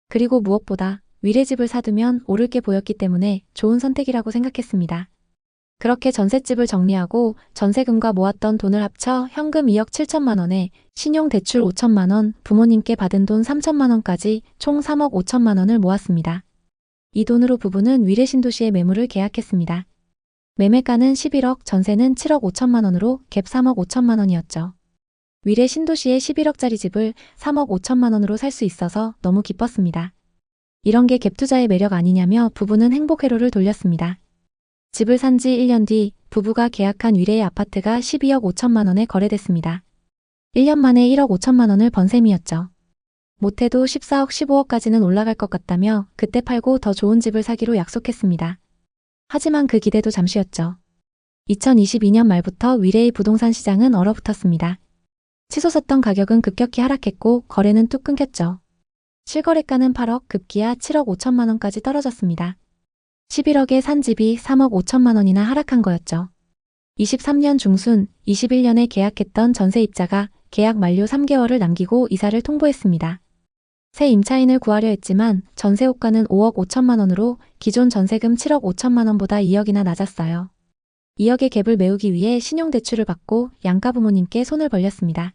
그리고 무엇보다 위례집을 사두면 오를 게 보였기 때문에 좋은 선택이라고 생각했습니다. 그렇게 전셋집을 정리하고 전세금과 모았던 돈을 합쳐 현금 2억 7천만 원에 신용 대출 5천만 원, 부모님께 받은 돈 3천만 원까지 총 3억 5천만 원을 모았습니다. 이 돈으로 부부는 위례 신도시의 매물을 계약했습니다. 매매가는 11억, 전세는 7억 5천만 원으로 갭 3억 5천만 원이었죠. 위례 신도시의 11억짜리 집을 3억 5천만 원으로 살 수 있어서 너무 기뻤습니다. 이런 게 갭 투자의 매력 아니냐며 부부는 행복 회로를 돌렸습니다. 집을 산 지 1년 뒤 부부가 계약한 위례의 아파트가 12억 5천만 원에 거래됐습니다. 1년 만에 1억 5천만 원을 번 셈이었죠. 못해도 14억 15억까지는 올라갈 것 같다며 그때 팔고 더 좋은 집을 사기로 약속했습니다. 하지만 그 기대도 잠시였죠. 2022년 말부터 위례의 부동산 시장은 얼어붙었습니다. 치솟았던 가격은 급격히 하락했고 거래는 뚝 끊겼죠. 실거래가는 8억, 급기야 7억 5천만 원까지 떨어졌습니다. 11억에 산 집이 3억 5천만 원이나 하락한 거였죠. 23년 중순, 21년에 계약했던 전세입자가 계약 만료 3개월을 남기고 이사를 통보했습니다. 새 임차인을 구하려 했지만 전세호가는 5억 5천만 원으로 기존 전세금 7억 5천만 원보다 2억이나 낮았어요. 2억의 갭을 메우기 위해 신용대출을 받고 양가 부모님께 손을 벌렸습니다.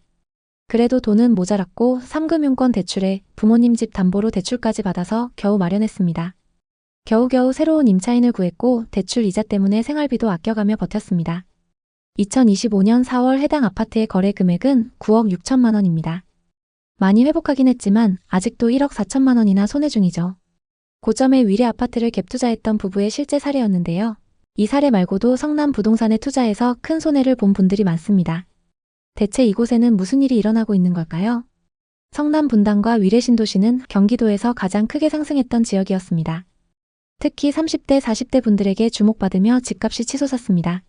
그래도 돈은 모자랐고 3금융권 대출에 부모님 집 담보로 대출까지 받아서 겨우 마련했습니다. 겨우겨우 새로운 임차인을 구했고 대출 이자 때문에 생활비도 아껴가며 버텼습니다. 2025년 4월 해당 아파트의 거래 금액은 9억 6천만 원입니다. 많이 회복하긴 했지만 아직도 1억 4천만 원이나 손해 중이죠. 고점에 위례 아파트를 갭 투자했던 부부의 실제 사례였는데요. 이 사례 말고도 성남 부동산에 투자해서 큰 손해를 본 분들이 많습니다. 대체 이곳에는 무슨 일이 일어나고 있는 걸까요? 성남 분당과 위례 신도시는 경기도에서 가장 크게 상승했던 지역이었습니다. 특히 30대, 40대 분들에게 주목받으며 집값이 치솟았습니다.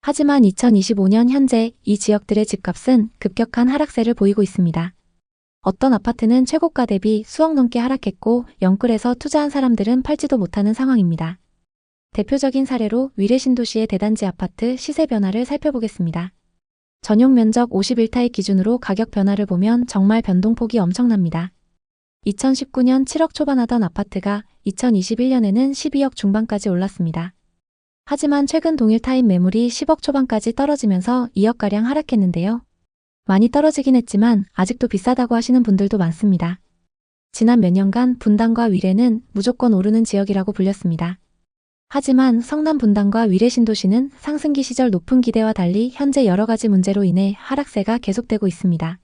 하지만 2025년 현재 이 지역들의 집값은 급격한 하락세를 보이고 있습니다. 어떤 아파트는 최고가 대비 수억 넘게 하락했고 영끌에서 투자한 사람들은 팔지도 못하는 상황입니다. 대표적인 사례로 위례 신도시의 대단지 아파트 시세 변화를 살펴보겠습니다. 전용 면적 51타입 기준으로 가격 변화를 보면 정말 변동폭이 엄청납니다. 2019년 7억 초반하던 아파트가 2021년에는 12억 중반까지 올랐습니다. 하지만 최근 동일 타입 매물이 10억 초반까지 떨어지면서 2억가량 하락했는데요. 많이 떨어지긴 했지만 아직도 비싸다고 하시는 분들도 많습니다. 지난 몇 년간 분당과 위례는 무조건 오르는 지역이라고 불렸습니다. 하지만 성남 분당과 위례 신도시는 상승기 시절 높은 기대와 달리 현재 여러 가지 문제로 인해 하락세가 계속되고 있습니다.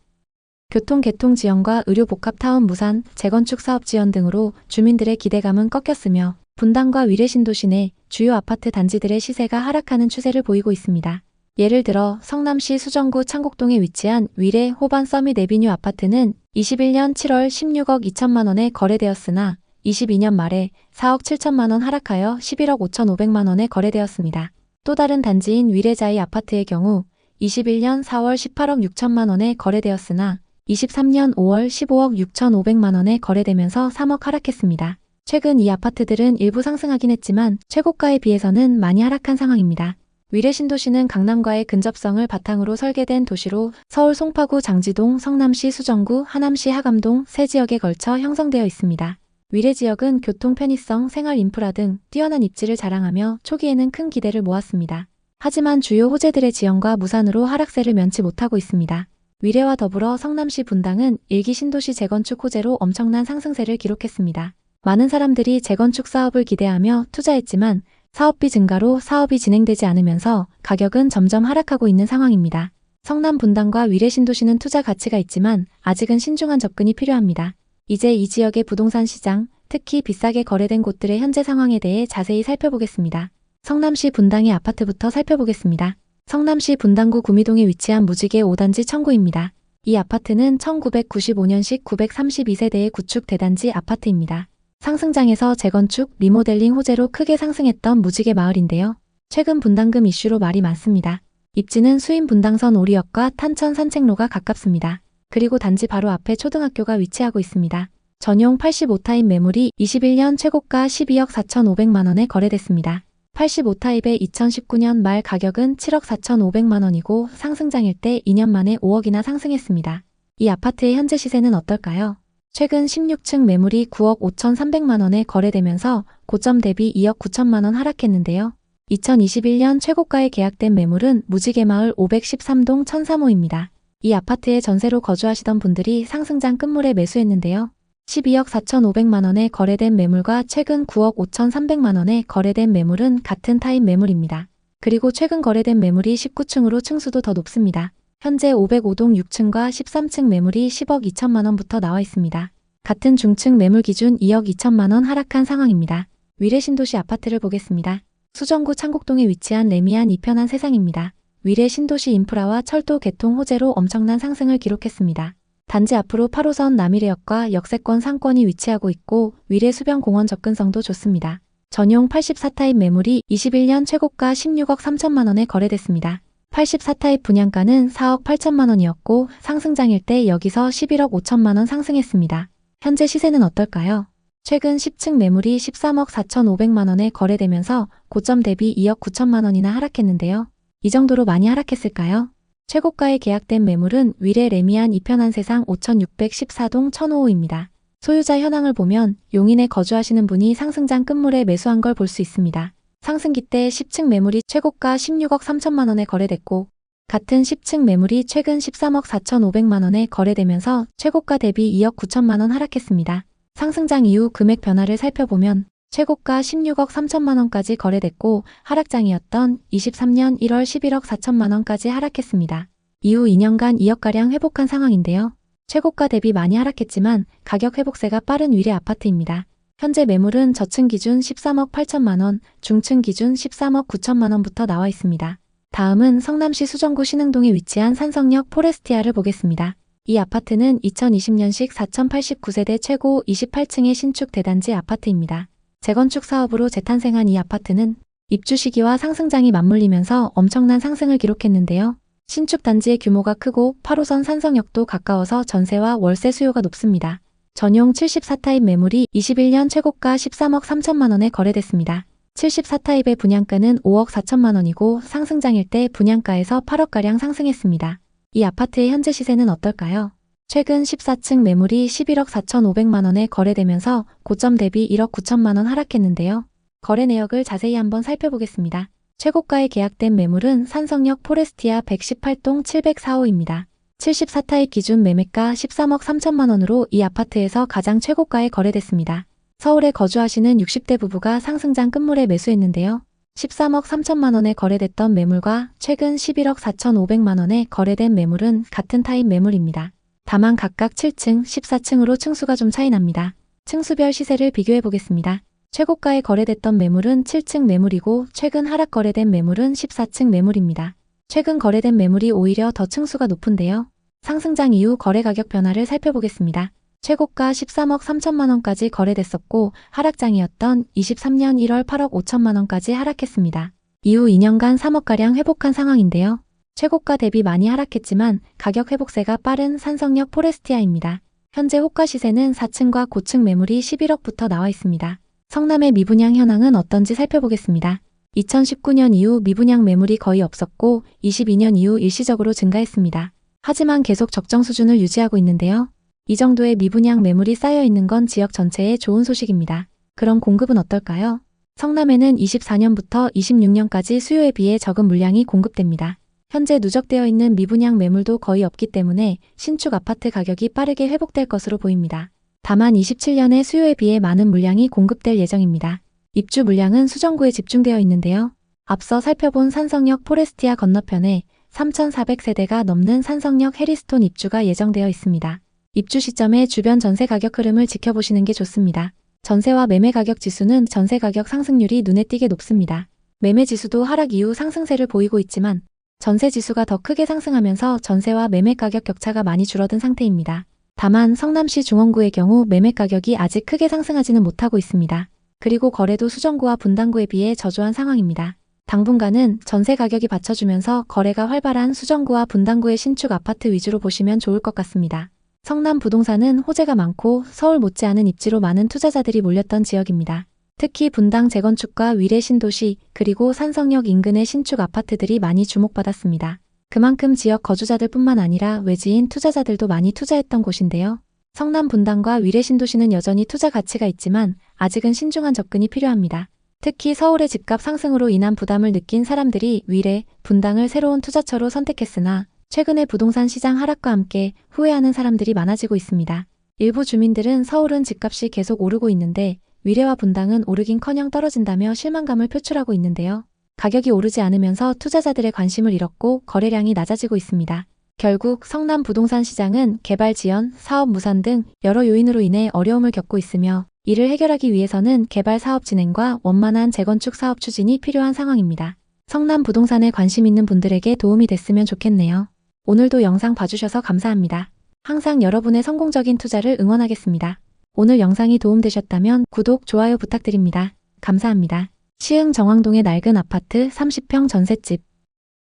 교통 개통 지연과 의료 복합 타운 무산, 재건축 사업 지연 등으로 주민들의 기대감은 꺾였으며 분당과 위례 신도시 내 주요 아파트 단지들의 시세가 하락하는 추세를 보이고 있습니다. 예를 들어 성남시 수정구 창곡동에 위치한 위례 호반 서밋 에비뉴 아파트는 21년 7월 16억 2천만 원에 거래되었으나 22년 말에 4억 7천만 원 하락하여 11억 5,500만 원에 거래되었습니다. 또 다른 단지인 위례자이 아파트의 경우 21년 4월 18억 6천만 원에 거래되었으나 23년 5월 15억 6,500만 원에 거래되면서 3억 하락했습니다. 최근 이 아파트들은 일부 상승하긴 했지만 최고가에 비해서는 많이 하락한 상황입니다. 위례 신도시는 강남과의 근접성을 바탕으로 설계된 도시로 서울 송파구 장지동, 성남시 수정구, 하남시 하감동 세 지역에 걸쳐 형성되어 있습니다. 위례 지역은 교통 편의성, 생활 인프라 등 뛰어난 입지를 자랑하며 초기에는 큰 기대를 모았습니다. 하지만 주요 호재들의 지연과 무산으로 하락세를 면치 못하고 있습니다. 위례와 더불어 성남시 분당은 일기 신도시 재건축 호재로 엄청난 상승세를 기록했습니다. 많은 사람들이 재건축 사업을 기대하며 투자했지만 사업비 증가로 사업이 진행되지 않으면서 가격은 점점 하락하고 있는 상황입니다. 성남 분당과 위례 신도시는 투자 가치가 있지만 아직은 신중한 접근이 필요합니다. 이제 이 지역의 부동산 시장, 특히 비싸게 거래된 곳들의 현재 상황에 대해 자세히 살펴보겠습니다. 성남시 분당의 아파트부터 살펴보겠습니다. 성남시 분당구 구미동에 위치한 무지개 5단지 청구입니다. 이 아파트는 1995년식 932세대의 구축 대단지 아파트입니다. 상승장에서 재건축, 리모델링 호재로 크게 상승했던 무지개 마을인데요. 최근 분당금 이슈로 말이 많습니다. 입지는 수인 분당선 오리역과 탄천 산책로가 가깝습니다. 그리고 단지 바로 앞에 초등학교가 위치하고 있습니다. 전용 85타입 매물이 21년 최고가 12억 4,500만 원에 거래됐습니다. 85타입의 2019년 말 가격은 7억 4,500만 원이고 상승장일 때 2년 만에 5억이나 상승했습니다. 이 아파트의 현재 시세는 어떨까요? 최근 16층 매물이 9억 5,300만 원에 거래되면서 고점 대비 2억 9천만 원 하락했는데요. 2021년 최고가에 계약된 매물은 무지개마을 513동 1003호입니다. 이 아파트에 전세로 거주하시던 분들이 상승장 끝물에 매수했는데요. 12억 4,500만 원에 거래된 매물과 최근 9억 5,300만 원에 거래된 매물은 같은 타입 매물입니다. 그리고 최근 거래된 매물이 19층으로 층수도 더 높습니다. 현재 505동 6층과 13층 매물이 10억 2천만 원부터 나와 있습니다. 같은 중층 매물 기준 2억 2천만 원 하락한 상황입니다. 위례 신도시 아파트를 보겠습니다. 수정구 창곡동에 위치한 레미안 이편한 세상입니다. 위례 신도시 인프라와 철도 개통 호재로 엄청난 상승을 기록했습니다. 단지 앞으로 8호선 남위례역과 역세권 상권이 위치하고 있고 위례 수변공원 접근성도 좋습니다. 전용 84타입 매물이 21년 최고가 16억 3천만 원에 거래됐습니다. 84타입 분양가는 4억 8천만 원이었고 상승장일 때 여기서 11억 5천만 원 상승했습니다. 현재 시세는 어떨까요? 최근 10층 매물이 13억 4,500만 원에 거래되면서 고점 대비 2억 9천만 원이나 하락했는데요. 이 정도로 많이 하락했을까요? 최고가에 계약된 매물은 위례 레미안 이편한 세상 5614동 1005호입니다. 소유자 현황을 보면 용인에 거주하시는 분이 상승장 끝물에 매수한 걸 볼 수 있습니다. 상승기 때 10층 매물이 최고가 16억 3천만 원에 거래됐고 같은 10층 매물이 최근 13억 4,500만 원에 거래되면서 최고가 대비 2억 9천만 원 하락했습니다. 상승장 이후 금액 변화를 살펴보면 최고가 16억 3천만 원까지 거래됐고 하락장이었던 23년 1월 11억 4천만 원까지 하락했습니다. 이후 2년간 2억가량 회복한 상황인데요. 최고가 대비 많이 하락했지만 가격 회복세가 빠른 위례 아파트입니다. 현재 매물은 저층 기준 13억 8천만 원, 중층 기준 13억 9천만 원부터 나와 있습니다. 다음은 성남시 수정구 신흥동에 위치한 산성역 포레스티아를 보겠습니다. 이 아파트는 2020년식 4089세대 최고 28층의 신축 대단지 아파트입니다. 재건축 사업으로 재탄생한 이 아파트는 입주 시기와 상승장이 맞물리면서 엄청난 상승을 기록했는데요. 신축 단지의 규모가 크고 8호선 산성역도 가까워서 전세와 월세 수요가 높습니다. 전용 74타입 매물이 21년 최고가 13억 3천만 원에 거래됐습니다. 74타입의 분양가는 5억 4천만 원이고 상승장일 때 분양가에서 8억가량 상승했습니다. 이 아파트의 현재 시세는 어떨까요? 최근 14층 매물이 11억 4,500만 원에 거래되면서 고점 대비 1억 9천만 원 하락했는데요. 거래 내역을 자세히 한번 살펴보겠습니다. 최고가에 계약된 매물은 산성역 포레스티아 118동 704호입니다. 74타입 기준 매매가 13억 3천만 원으로 이 아파트에서 가장 최고가에 거래됐습니다. 서울에 거주하시는 60대 부부가 상승장 끝물에 매수했는데요. 13억 3천만 원에 거래됐던 매물과 최근 11억 4,500만 원에 거래된 매물은 같은 타입 매물입니다. 다만 각각 7층, 14층으로 층수가 좀 차이 납니다. 층수별 시세를 비교해 보겠습니다. 최고가에 거래됐던 매물은 7층 매물이고 최근 하락 거래된 매물은 14층 매물입니다. 최근 거래된 매물이 오히려 더 층수가 높은데요. 상승장 이후 거래 가격 변화를 살펴보겠습니다. 최고가 13억 3천만 원까지 거래됐었고 하락장이었던 23년 1월 8억 5천만 원까지 하락했습니다. 이후 2년간 3억가량 회복한 상황인데요. 최고가 대비 많이 하락했지만 가격 회복세가 빠른 산성역 포레스티아입니다. 현재 호가 시세는 4층과 고층 매물이 11억부터 나와 있습니다. 성남의 미분양 현황은 어떤지 살펴보겠습니다. 2019년 이후 미분양 매물이 거의 없었고 22년 이후 일시적으로 증가했습니다. 하지만 계속 적정 수준을 유지하고 있는데요. 이 정도의 미분양 매물이 쌓여 있는 건 지역 전체에 좋은 소식입니다. 그럼 공급은 어떨까요? 성남에는 24년부터 26년까지 수요에 비해 적은 물량이 공급됩니다. 현재 누적되어 있는 미분양 매물도 거의 없기 때문에 신축 아파트 가격이 빠르게 회복될 것으로 보입니다. 다만 27년에 수요에 비해 많은 물량이 공급될 예정입니다. 입주 물량은 수정구에 집중되어 있는데요. 앞서 살펴본 산성역 포레스티아 건너편에 3,400세대가 넘는 산성역 해리스톤 입주가 예정되어 있습니다. 입주 시점에 주변 전세 가격 흐름을 지켜보시는 게 좋습니다. 전세와 매매 가격 지수는 전세 가격 상승률이 눈에 띄게 높습니다. 매매 지수도 하락 이후 상승세를 보이고 있지만 전세 지수가 더 크게 상승하면서 전세와 매매 가격 격차가 많이 줄어든 상태입니다. 다만 성남시 중원구의 경우 매매 가격이 아직 크게 상승하지는 못하고 있습니다. 그리고 거래도 수정구와 분당구에 비해 저조한 상황입니다. 당분간은 전세 가격이 받쳐주면서 거래가 활발한 수정구와 분당구의 신축 아파트 위주로 보시면 좋을 것 같습니다. 성남 부동산은 호재가 많고 서울 못지않은 입지로 많은 투자자들이 몰렸던 지역입니다. 특히 분당 재건축과 위례 신도시 그리고 산성역 인근의 신축 아파트들이 많이 주목받았습니다. 그만큼 지역 거주자들 뿐만 아니라 외지인 투자자들도 많이 투자했던 곳인데요. 성남 분당과 위례 신도시는 여전히 투자 가치가 있지만 아직은 신중한 접근이 필요합니다. 특히 서울의 집값 상승으로 인한 부담을 느낀 사람들이 위례, 분당을 새로운 투자처로 선택했으나 최근에 부동산 시장 하락과 함께 후회하는 사람들이 많아지고 있습니다. 일부 주민들은 서울은 집값이 계속 오르고 있는데 위례와 분당은 오르긴커녕 떨어진다며 실망감을 표출하고 있는데요. 가격이 오르지 않으면서 투자자들의 관심을 잃었고 거래량이 낮아지고 있습니다. 결국 성남 부동산 시장은 개발 지연, 사업 무산 등 여러 요인으로 인해 어려움을 겪고 있으며 이를 해결하기 위해서는 개발 사업 진행과 원만한 재건축 사업 추진이 필요한 상황입니다. 성남 부동산에 관심 있는 분들에게 도움이 됐으면 좋겠네요. 오늘도 영상 봐주셔서 감사합니다. 항상 여러분의 성공적인 투자를 응원하겠습니다. 오늘 영상이 도움되셨다면 구독, 좋아요 부탁드립니다. 감사합니다. 시흥 정왕동의 낡은 아파트 30평 전셋집.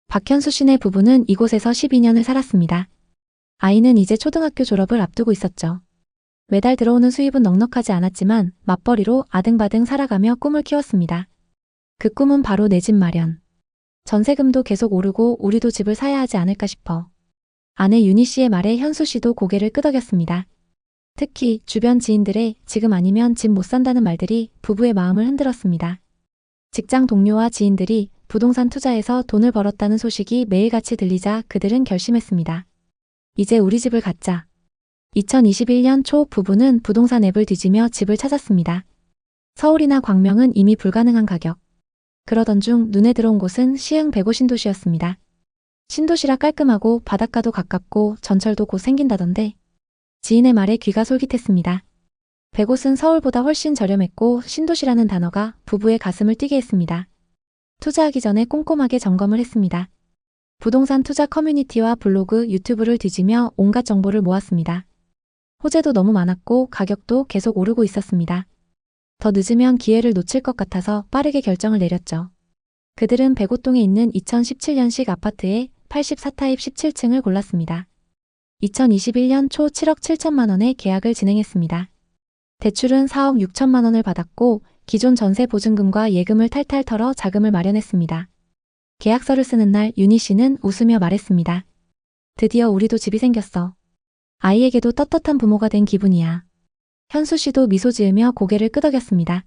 박현수 씨네 부부는 이곳에서 12년을 살았습니다. 아이는 이제 초등학교 졸업을 앞두고 있었죠. 매달 들어오는 수입은 넉넉하지 않았지만 맞벌이로 아등바등 살아가며 꿈을 키웠습니다. 그 꿈은 바로 내 집 마련. 전세금도 계속 오르고 우리도 집을 사야 하지 않을까 싶어. 아내 윤희 씨의 말에 현수 씨도 고개를 끄덕였습니다. 특히 주변 지인들의 지금 아니면 집 못 산다는 말들이 부부의 마음을 흔들었습니다. 직장 동료와 지인들이 부동산 투자에서 돈을 벌었다는 소식이 매일같이 들리자 그들은 결심했습니다. 이제 우리 집을 갖자. 2021년 초 부부는 부동산 앱을 뒤지며 집을 찾았습니다. 서울이나 광명은 이미 불가능한 가격. 그러던 중 눈에 들어온 곳은 시흥 105 신도시였습니다. 신도시라 깔끔하고 바닷가도 가깝고 전철도 곧 생긴다던데 지인의 말에 귀가 솔깃했습니다. 105은 서울보다 훨씬 저렴했고 신도시라는 단어가 부부의 가슴을 뛰게 했습니다. 투자하기 전에 꼼꼼하게 점검을 했습니다. 부동산 투자 커뮤니티와 블로그, 유튜브를 뒤지며 온갖 정보를 모았습니다. 호재도 너무 많았고 가격도 계속 오르고 있었습니다. 더 늦으면 기회를 놓칠 것 같아서 빠르게 결정을 내렸죠. 그들은 105동에 있는 2017년식 아파트의 84타입 17층을 골랐습니다. 2021년 초 7억 7천만 원에 계약을 진행했습니다. 대출은 4억 6천만 원을 받았고 기존 전세 보증금과 예금을 탈탈 털어 자금을 마련했습니다. 계약서를 쓰는 날 윤희 씨는 웃으며 말했습니다. 드디어 우리도 집이 생겼어. 아이에게도 떳떳한 부모가 된 기분이야. 현수 씨도 미소 지으며 고개를 끄덕였습니다.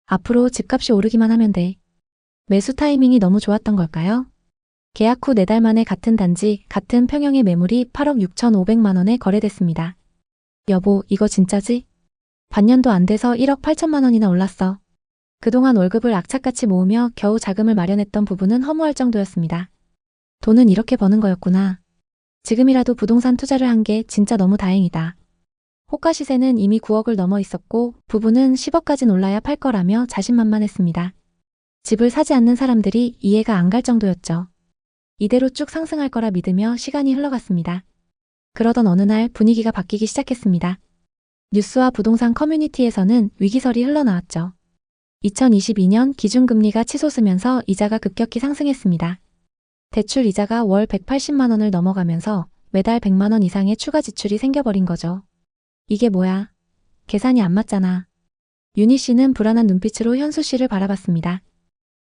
앞으로 집값이 오르기만 하면 돼. 매수 타이밍이 너무 좋았던 걸까요? 계약 후 4달 만에 같은 단지, 같은 평형의 매물이 8억 6,500만 원에 거래됐습니다. 여보, 이거 진짜지? 반년도 안 돼서 1억 8천만 원이나 올랐어. 그동안 월급을 악착같이 모으며 겨우 자금을 마련했던 부부는 허무할 정도였습니다. 돈은 이렇게 버는 거였구나. 지금이라도 부동산 투자를 한 게 진짜 너무 다행이다. 호가 시세는 이미 9억을 넘어 있었고 부부는 10억까지 올라야 팔 거라며 자신만만했습니다. 집을 사지 않는 사람들이 이해가 안 갈 정도였죠. 이대로 쭉 상승할 거라 믿으며 시간이 흘러갔습니다. 그러던 어느 날 분위기가 바뀌기 시작했습니다. 뉴스와 부동산 커뮤니티에서는 위기설이 흘러나왔죠. 2022년 기준금리가 치솟으면서 이자가 급격히 상승했습니다. 대출 이자가 월 180만 원을 넘어가면서 매달 100만 원 이상의 추가 지출이 생겨버린 거죠. 이게 뭐야? 계산이 안 맞잖아. 윤희 씨는 불안한 눈빛으로 현수 씨를 바라봤습니다.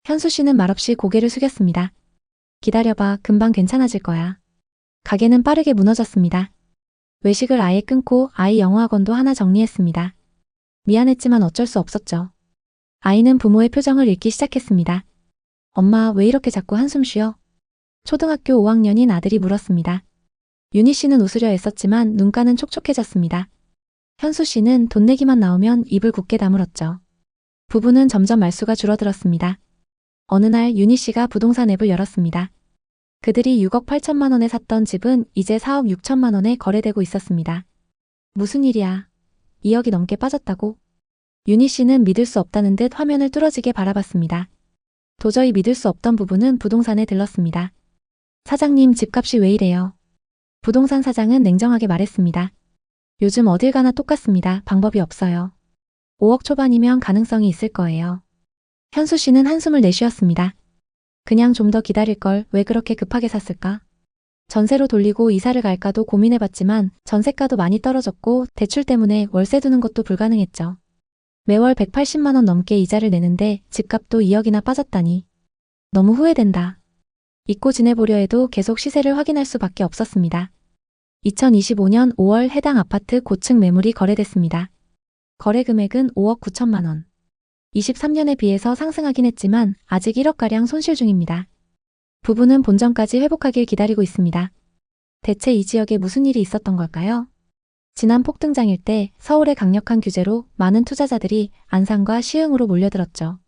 현수 씨는 말없이 고개를 숙였습니다. 기다려봐, 금방 괜찮아질 거야. 가게는 빠르게 무너졌습니다. 외식을 아예 끊고 아이 영어학원도 하나 정리했습니다. 미안했지만 어쩔 수 없었죠. 아이는 부모의 표정을 읽기 시작했습니다. 엄마, 왜 이렇게 자꾸 한숨 쉬어? 초등학교 5학년인 아들이 물었습니다. 윤희 씨는 웃으려 애썼지만 눈가는 촉촉해졌습니다. 현수 씨는 돈 내기만 나오면 입을 굳게 다물었죠. 부부는 점점 말수가 줄어들었습니다. 어느 날 윤희 씨가 부동산 앱을 열었습니다. 그들이 6억 8천만 원에 샀던 집은 이제 4억 6천만 원에 거래되고 있었습니다. 무슨 일이야? 2억이 넘게 빠졌다고? 윤희 씨는 믿을 수 없다는 듯 화면을 뚫어지게 바라봤습니다. 도저히 믿을 수 없던 부부는 부동산에 들렀습니다. 사장님, 집값이 왜 이래요? 부동산 사장은 냉정하게 말했습니다. 요즘 어딜 가나 똑같습니다. 방법이 없어요. 5억 초반이면 가능성이 있을 거예요. 현수 씨는 한숨을 내쉬었습니다. 그냥 좀 더 기다릴 걸 왜 그렇게 급하게 샀을까? 전세로 돌리고 이사를 갈까도 고민해봤지만 전세가도 많이 떨어졌고 대출 때문에 월세 두는 것도 불가능했죠. 매월 180만 원 넘게 이자를 내는데 집값도 2억이나 빠졌다니. 너무 후회된다. 잊고 지내보려 해도 계속 시세를 확인할 수밖에 없었습니다. 2025년 5월 해당 아파트 고층 매물이 거래됐습니다. 거래 금액은 5억 9천만 원. 23년에 비해서 상승하긴 했지만 아직 1억가량 손실 중입니다. 부부는 본전까지 회복하길 기다리고 있습니다. 대체 이 지역에 무슨 일이 있었던 걸까요? 지난 폭등장일 때 서울의 강력한 규제로 많은 투자자들이 안산과 시흥으로 몰려들었죠.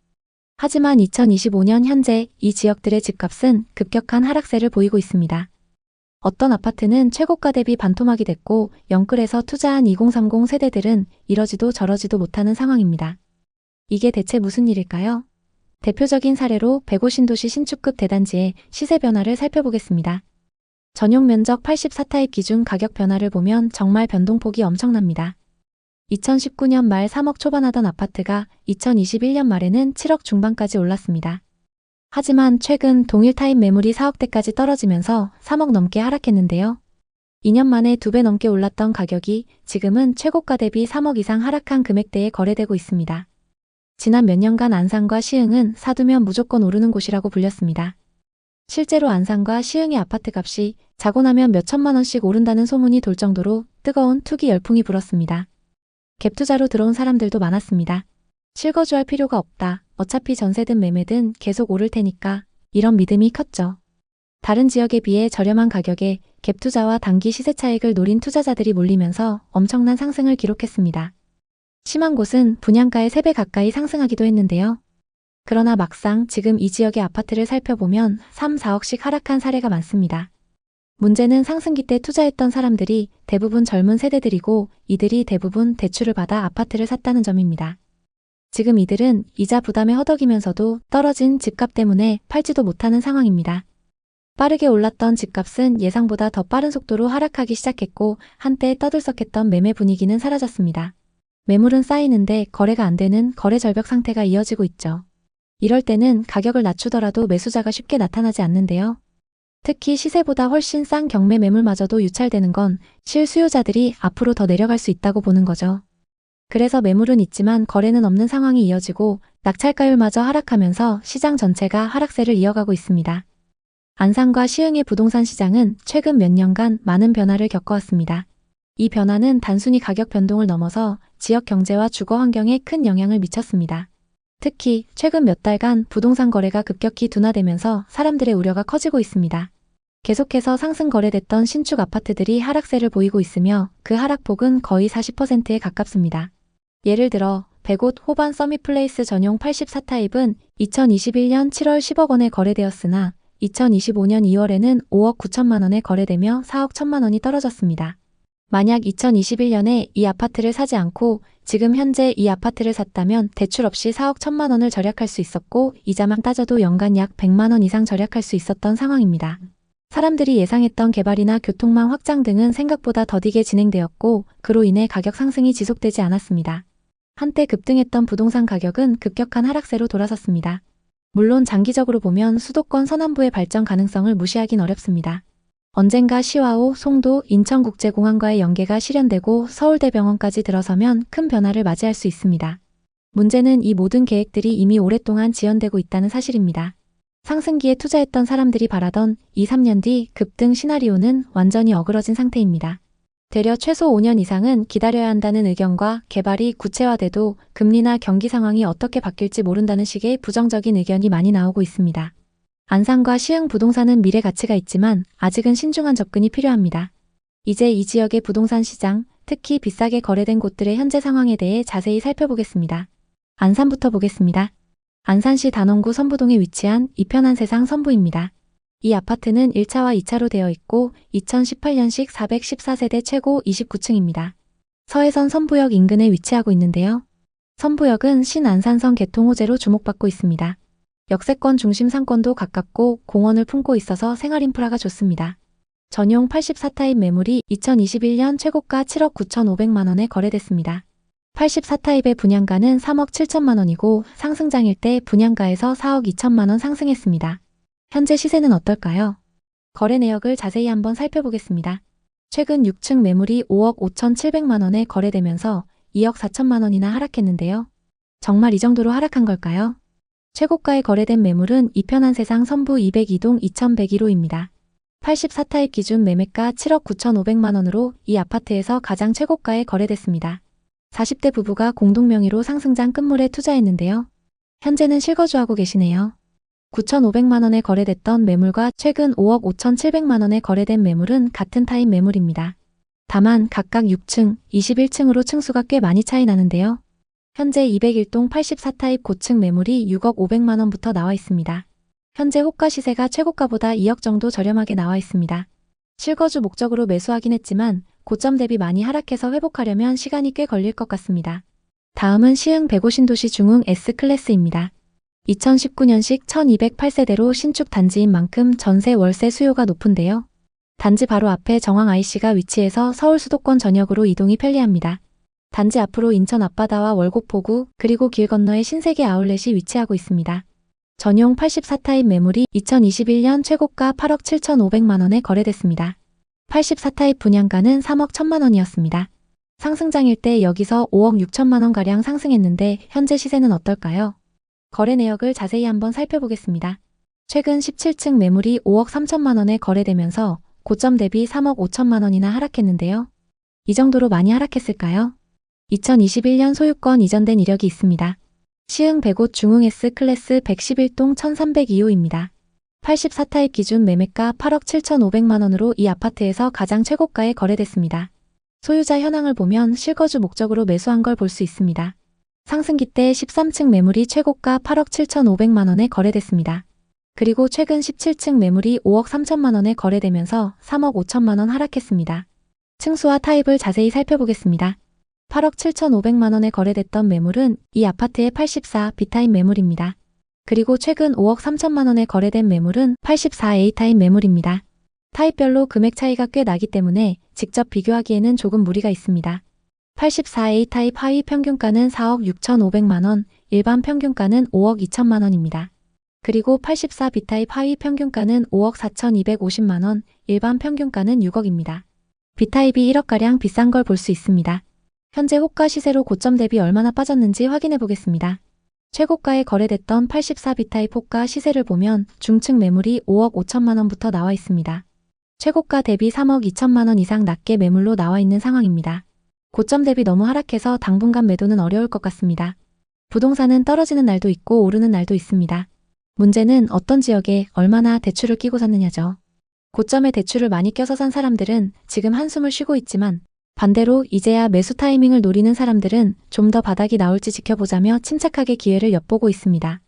하지만 2025년 현재 이 지역들의 집값은 급격한 하락세를 보이고 있습니다. 어떤 아파트는 최고가 대비 반토막이 됐고 영끌에서 투자한 2030 세대들은 이러지도 저러지도 못하는 상황입니다. 이게 대체 무슨 일일까요? 대표적인 사례로 105신도시 신축급 대단지의 시세 변화를 살펴보겠습니다. 전용 면적 84타입 기준 가격 변화를 보면 정말 변동폭이 엄청납니다. 2019년 말 3억 초반 하던 아파트가 2021년 말에는 7억 중반까지 올랐습니다. 하지만 최근 동일 타입 매물이 4억대까지 떨어지면서 3억 넘게 하락했는데요. 2년 만에 2배 넘게 올랐던 가격이 지금은 최고가 대비 3억 이상 하락한 금액대에 거래되고 있습니다. 지난 몇 년간 안산과 시흥은 사두면 무조건 오르는 곳이라고 불렸습니다. 실제로 안산과 시흥의 아파트 값이 자고 나면 몇 천만 원씩 오른다는 소문이 돌 정도로 뜨거운 투기 열풍이 불었습니다. 갭 투자로 들어온 사람들도 많았습니다. 실거주할 필요가 없다. 어차피 전세든 매매든 계속 오를 테니까 이런 믿음이 컸죠. 다른 지역에 비해 저렴한 가격에 갭 투자와 단기 시세 차익을 노린 투자자들이 몰리면서 엄청난 상승을 기록했습니다. 심한 곳은 분양가의 3배 가까이 상승하기도 했는데요. 그러나 막상 지금 이 지역의 아파트를 살펴보면 3, 4억씩 하락한 사례가 많습니다. 문제는 상승기 때 투자했던 사람들이 대부분 젊은 세대들이고 이들이 대부분 대출을 받아 아파트를 샀다는 점입니다. 지금 이들은 이자 부담에 허덕이면서도 떨어진 집값 때문에 팔지도 못하는 상황입니다. 빠르게 올랐던 집값은 예상보다 더 빠른 속도로 하락하기 시작했고 한때 떠들썩했던 매매 분위기는 사라졌습니다. 매물은 쌓이는데 거래가 안 되는 거래 절벽 상태가 이어지고 있죠. 이럴 때는 가격을 낮추더라도 매수자가 쉽게 나타나지 않는데요. 특히 시세보다 훨씬 싼 경매 매물마저도 유찰되는 건 실수요자들이 앞으로 더 내려갈 수 있다고 보는 거죠. 그래서 매물은 있지만 거래는 없는 상황이 이어지고 낙찰가율마저 하락하면서 시장 전체가 하락세를 이어가고 있습니다. 안산과 시흥의 부동산 시장은 최근 몇 년간 많은 변화를 겪어왔습니다. 이 변화는 단순히 가격 변동을 넘어서 지역 경제와 주거 환경에 큰 영향을 미쳤습니다. 특히 최근 몇 달간 부동산 거래가 급격히 둔화되면서 사람들의 우려가 커지고 있습니다. 계속해서 상승 거래됐던 신축 아파트들이 하락세를 보이고 있으며 그 하락폭은 거의 40%에 가깝습니다. 예를 들어 100옷 호반 서밋플레이스 전용 84타입은 2021년 7월 10억 원에 거래되었으나 2025년 2월에는 5억 9천만 원에 거래되며 4억 1천만 원이 떨어졌습니다. 만약 2021년에 이 아파트를 사지 않고 지금 현재 이 아파트를 샀다면 대출 없이 4억 1천만 원을 절약할 수 있었고 이자만 따져도 연간 약 100만 원 이상 절약할 수 있었던 상황입니다. 사람들이 예상했던 개발이나 교통망 확장 등은 생각보다 더디게 진행되었고 그로 인해 가격 상승이 지속되지 않았습니다. 한때 급등했던 부동산 가격은 급격한 하락세로 돌아섰습니다. 물론 장기적으로 보면 수도권 서남부의 발전 가능성을 무시하긴 어렵습니다. 언젠가 시와오, 송도, 인천국제공항과의 연계가 실현되고 서울대병원까지 들어서면 큰 변화를 맞이할 수 있습니다. 문제는 이 모든 계획들이 이미 오랫동안 지연되고 있다는 사실입니다. 상승기에 투자했던 사람들이 바라던 2, 3년 뒤 급등 시나리오는 완전히 어그러진 상태입니다. 되려 최소 5년 이상은 기다려야 한다는 의견과 개발이 구체화돼도 금리나 경기 상황이 어떻게 바뀔지 모른다는 식의 부정적인 의견이 많이 나오고 있습니다. 안산과 시흥 부동산은 미래 가치가 있지만 아직은 신중한 접근이 필요합니다. 이제 이 지역의 부동산 시장, 특히 비싸게 거래된 곳들의 현재 상황에 대해 자세히 살펴보겠습니다. 안산부터 보겠습니다. 안산시 단원구 선부동에 위치한 이편한 세상 선부입니다. 이 아파트는 1차와 2차로 되어 있고 2018년식 414세대 최고 29층입니다. 서해선 선부역 인근에 위치하고 있는데요. 선부역은 신안산선 개통 호재로 주목받고 있습니다. 역세권 중심 상권도 가깝고 공원을 품고 있어서 생활 인프라가 좋습니다. 전용 84타입 매물이 2021년 최고가 7억 9,500만 원에 거래됐습니다. 84타입의 분양가는 3억 7천만 원이고 상승장일 때 분양가에서 4억 2천만 원 상승했습니다. 현재 시세는 어떨까요? 거래 내역을 자세히 한번 살펴보겠습니다. 최근 6층 매물이 5억 5,700만 원에 거래되면서 2억 4천만 원이나 하락했는데요. 정말 이 정도로 하락한 걸까요? 최고가에 거래된 매물은 이편한 세상 선부 202동 2101호입니다. 84타입 기준 매매가 7억 9,500만 원으로 이 아파트에서 가장 최고가에 거래됐습니다. 40대 부부가 공동 명의로 상승장 끝물에 투자했는데요. 현재는 실거주하고 계시네요. 9,500만 원에 거래됐던 매물과 최근 5억 5,700만 원에 거래된 매물은 같은 타입 매물입니다. 다만 각각 6층, 21층으로 층수가 꽤 많이 차이 나는데요. 현재 201동 84타입 고층 매물이 6억 500만 원부터 나와 있습니다. 현재 호가 시세가 최고가보다 2억 정도 저렴하게 나와 있습니다. 실거주 목적으로 매수하긴 했지만 고점 대비 많이 하락해서 회복하려면 시간이 꽤 걸릴 것 같습니다. 다음은 시흥 105신도시 중흥 S클래스입니다. 2019년식 1208세대로 신축 단지인 만큼 전세 월세 수요가 높은데요. 단지 바로 앞에 정황 IC가 위치해서 서울 수도권 전역으로 이동이 편리합니다. 단지 앞으로 인천 앞바다와 월곡포구 그리고 길 건너에 신세계 아울렛이 위치하고 있습니다. 전용 84타입 매물이 2021년 최고가 8억 7,500만 원에 거래됐습니다. 84타입 분양가는 3억 1천만 원이었습니다. 상승장일 때 여기서 5억 6천만 원가량 상승했는데 현재 시세는 어떨까요? 거래 내역을 자세히 한번 살펴보겠습니다. 최근 17층 매물이 5억 3천만 원에 거래되면서 고점 대비 3억 5천만 원이나 하락했는데요. 이 정도로 많이 하락했을까요? 2021년 소유권 이전된 이력이 있습니다. 시흥 105 중흥 S클래스 111동 1302호입니다. 84타입 기준 매매가 8억 7,500만 원으로 이 아파트에서 가장 최고가에 거래됐습니다. 소유자 현황을 보면 실거주 목적으로 매수한 걸 볼 수 있습니다. 상승기 때 13층 매물이 최고가 8억 7,500만 원에 거래됐습니다. 그리고 최근 17층 매물이 5억 3천만 원에 거래되면서 3억 5천만 원 하락했습니다. 층수와 타입을 자세히 살펴보겠습니다. 8억 7,500만 원에 거래됐던 매물은 이 아파트의 84 B타입 매물입니다. 그리고 최근 5억 3천만 원에 거래된 매물은 84 A타입 매물입니다. 타입별로 금액 차이가 꽤 나기 때문에 직접 비교하기에는 조금 무리가 있습니다. 84 A타입 하위 평균가는 4억 6,500만 원, 일반 평균가는 5억 2천만 원입니다. 그리고 84 B타입 하위 평균가는 5억 4,250만 원, 일반 평균가는 6억입니다. B타입이 1억가량 비싼 걸 볼 수 있습니다. 현재 호가 시세로 고점 대비 얼마나 빠졌는지 확인해 보겠습니다. 최고가에 거래됐던 84 B타입 호가 시세를 보면 중층 매물이 5억 5천만 원부터 나와 있습니다. 최고가 대비 3억 2천만 원 이상 낮게 매물로 나와 있는 상황입니다. 고점 대비 너무 하락해서 당분간 매도는 어려울 것 같습니다. 부동산은 떨어지는 날도 있고 오르는 날도 있습니다. 문제는 어떤 지역에 얼마나 대출을 끼고 샀느냐죠. 고점에 대출을 많이 껴서 산 사람들은 지금 한숨을 쉬고 있지만 반대로 이제야 매수 타이밍을 노리는 사람들은 좀 더 바닥이 나올지 지켜보자며 침착하게 기회를 엿보고 있습니다.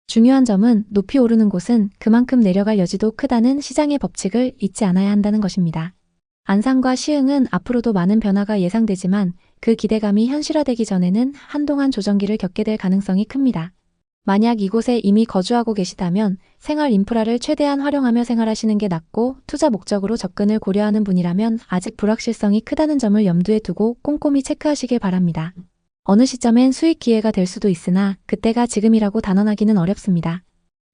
중요한 점은 높이 오르는 곳은 그만큼 내려갈 여지도 크다는 시장의 법칙을 잊지 않아야 한다는 것입니다. 안산과 시흥은 앞으로도 많은 변화가 예상되지만 그 기대감이 현실화되기 전에는 한동안 조정기를 겪게 될 가능성이 큽니다. 만약 이곳에 이미 거주하고 계시다면 생활 인프라를 최대한 활용하며 생활하시는 게 낫고 투자 목적으로 접근을 고려하는 분이라면 아직 불확실성이 크다는 점을 염두에 두고 꼼꼼히 체크하시길 바랍니다. 어느 시점엔 수익 기회가 될 수도 있으나 그때가 지금이라고 단언하기는 어렵습니다.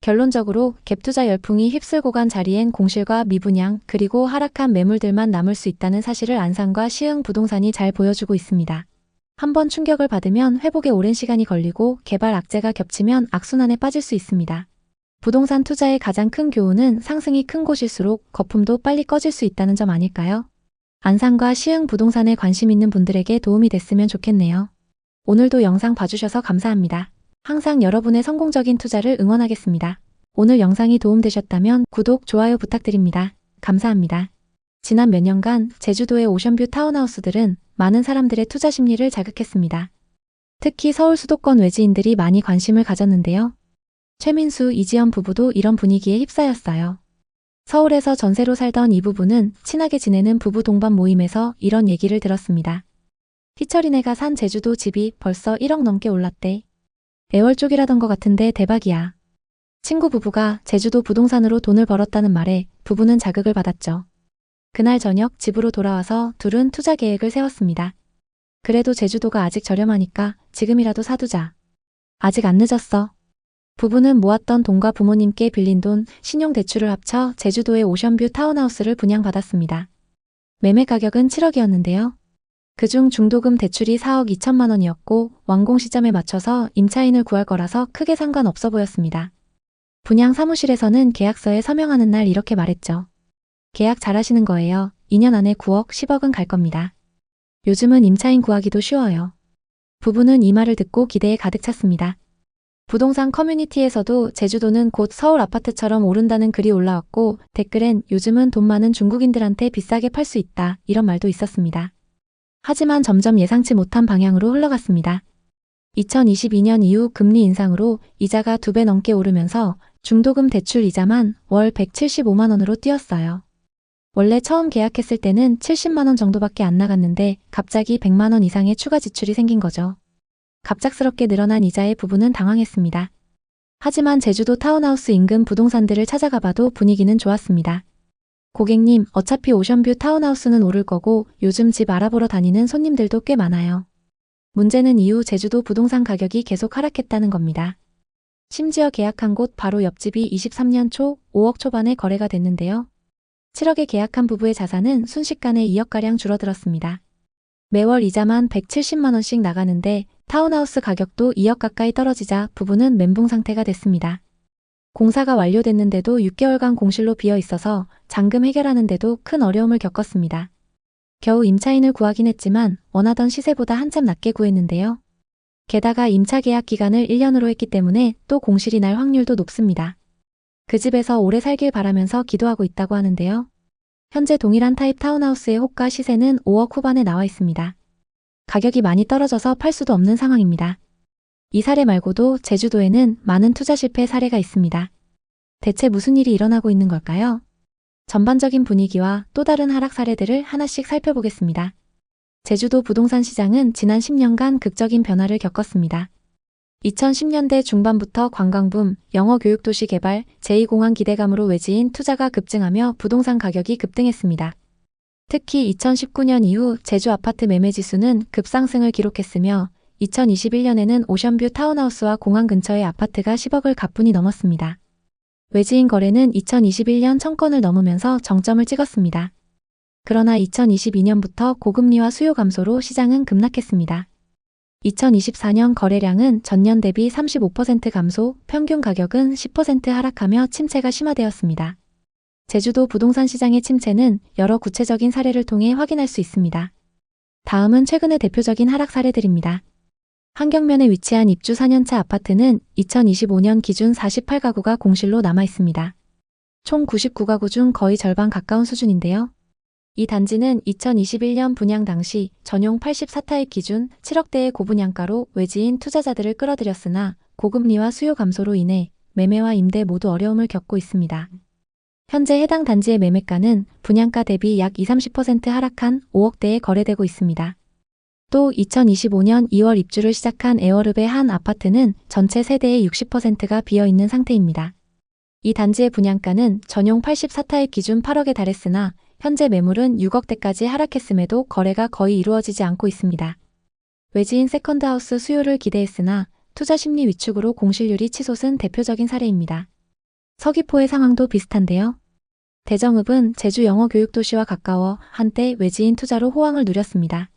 결론적으로 갭투자 열풍이 휩쓸고 간 자리엔 공실과 미분양 그리고 하락한 매물들만 남을 수 있다는 사실을 안산과 시흥 부동산이 잘 보여주고 있습니다. 한번 충격을 받으면 회복에 오랜 시간이 걸리고 개발 악재가 겹치면 악순환에 빠질 수 있습니다. 부동산 투자의 가장 큰 교훈은 상승이 큰 곳일수록 거품도 빨리 꺼질 수 있다는 점 아닐까요? 안산과 시흥 부동산에 관심 있는 분들에게 도움이 됐으면 좋겠네요. 오늘도 영상 봐주셔서 감사합니다. 항상 여러분의 성공적인 투자를 응원하겠습니다. 오늘 영상이 도움되셨다면 구독, 좋아요 부탁드립니다. 감사합니다. 지난 몇 년간 제주도의 오션뷰 타운하우스들은 많은 사람들의 투자 심리를 자극했습니다. 특히 서울 수도권 외지인들이 많이 관심을 가졌는데요. 최민수, 이지연 부부도 이런 분위기에 휩싸였어요. 서울에서 전세로 살던 이 부부는 친하게 지내는 부부 동반 모임에서 이런 얘기를 들었습니다. 희철이네가 산 제주도 집이 벌써 1억 넘게 올랐대. 애월 쪽이라던 것 같은데 대박이야. 친구 부부가 제주도 부동산으로 돈을 벌었다는 말에 부부는 자극을 받았죠. 그날 저녁 집으로 돌아와서 둘은 투자 계획을 세웠습니다. 그래도 제주도가 아직 저렴하니까 지금이라도 사두자. 아직 안 늦었어. 부부는 모았던 돈과 부모님께 빌린 돈, 신용대출을 합쳐 제주도의 오션뷰 타운하우스를 분양받았습니다. 매매 가격은 7억이었는데요. 그중 중도금 대출이 4억 2천만 원이었고 완공 시점에 맞춰서 임차인을 구할 거라서 크게 상관없어 보였습니다. 분양 사무실에서는 계약서에 서명하는 날 이렇게 말했죠. 계약 잘하시는 거예요. 2년 안에 9억, 10억은 갈 겁니다. 요즘은 임차인 구하기도 쉬워요. 부부는 이 말을 듣고 기대에 가득 찼습니다. 부동산 커뮤니티에서도 제주도는 곧 서울 아파트처럼 오른다는 글이 올라왔고 댓글엔 요즘은 돈 많은 중국인들한테 비싸게 팔 수 있다 이런 말도 있었습니다. 하지만 점점 예상치 못한 방향으로 흘러갔습니다. 2022년 이후 금리 인상으로 이자가 2배 넘게 오르면서 중도금 대출 이자만 월 175만 원으로 뛰었어요. 원래 처음 계약했을 때는 70만 원 정도밖에 안 나갔는데 갑자기 100만 원 이상의 추가 지출이 생긴 거죠. 갑작스럽게 늘어난 이자의 부분은 당황했습니다. 하지만 제주도 타운하우스 인근 부동산들을 찾아가 봐도 분위기는 좋았습니다. 고객님, 어차피 오션뷰 타운하우스는 오를 거고 요즘 집 알아보러 다니는 손님들도 꽤 많아요. 문제는 이후 제주도 부동산 가격이 계속 하락했다는 겁니다. 심지어 계약한 곳 바로 옆집이 23년 초 5억 초반에 거래가 됐는데요. 7억에 계약한 부부의 자산은 순식간에 2억가량 줄어들었습니다. 매월 이자만 170만 원씩 나가는데 타운하우스 가격도 2억 가까이 떨어지자 부부는 멘붕 상태가 됐습니다. 공사가 완료됐는데도 6개월간 공실로 비어 있어서 잔금 해결하는데도 큰 어려움을 겪었습니다. 겨우 임차인을 구하긴 했지만 원하던 시세보다 한참 낮게 구했는데요. 게다가 임차 계약 기간을 1년으로 했기 때문에 또 공실이 날 확률도 높습니다. 그 집에서 오래 살길 바라면서 기도하고 있다고 하는데요. 현재 동일한 타입 타운하우스의 호가 시세는 5억 후반에 나와 있습니다. 가격이 많이 떨어져서 팔 수도 없는 상황입니다. 이 사례 말고도 제주도에는 많은 투자 실패 사례가 있습니다. 대체 무슨 일이 일어나고 있는 걸까요? 전반적인 분위기와 또 다른 하락 사례들을 하나씩 살펴보겠습니다. 제주도 부동산 시장은 지난 10년간 극적인 변화를 겪었습니다. 2010년대 중반부터 관광붐, 영어 교육도시 개발, 제2공항 기대감으로 외지인 투자가 급증하며 부동산 가격이 급등했습니다. 특히 2019년 이후 제주 아파트 매매 지수는 급상승을 기록했으며 2021년에는 오션뷰 타운하우스와 공항 근처의 아파트가 10억을 가뿐히 넘었습니다. 외지인 거래는 2021년 1000건을 넘으면서 정점을 찍었습니다. 그러나 2022년부터 고금리와 수요 감소로 시장은 급락했습니다. 2024년 거래량은 전년 대비 35% 감소, 평균 가격은 10% 하락하며 침체가 심화되었습니다. 제주도 부동산 시장의 침체는 여러 구체적인 사례를 통해 확인할 수 있습니다. 다음은 최근의 대표적인 하락 사례들입니다. 한경면에 위치한 입주 4년차 아파트는 2025년 기준 48가구가 공실로 남아 있습니다. 총 99가구 중 거의 절반 가까운 수준인데요. 이 단지는 2021년 분양 당시 전용 84타입 기준 7억대의 고분양가로 외지인 투자자들을 끌어들였으나 고금리와 수요 감소로 인해 매매와 임대 모두 어려움을 겪고 있습니다. 현재 해당 단지의 매매가는 분양가 대비 약 20-30% 하락한 5억대에 거래되고 있습니다. 또 2025년 2월 입주를 시작한 에어릅의 한 아파트는 전체 세대의 60%가 비어있는 상태입니다. 이 단지의 분양가는 전용 84타입 기준 8억에 달했으나 현재 매물은 6억대까지 하락했음에도 거래가 거의 이루어지지 않고 있습니다. 외지인 세컨드하우스 수요를 기대했으나 투자 심리 위축으로 공실률이 치솟은 대표적인 사례입니다. 서귀포의 상황도 비슷한데요. 대정읍은 제주 영어 교육도시와 가까워 한때 외지인 투자로 호황을 누렸습니다.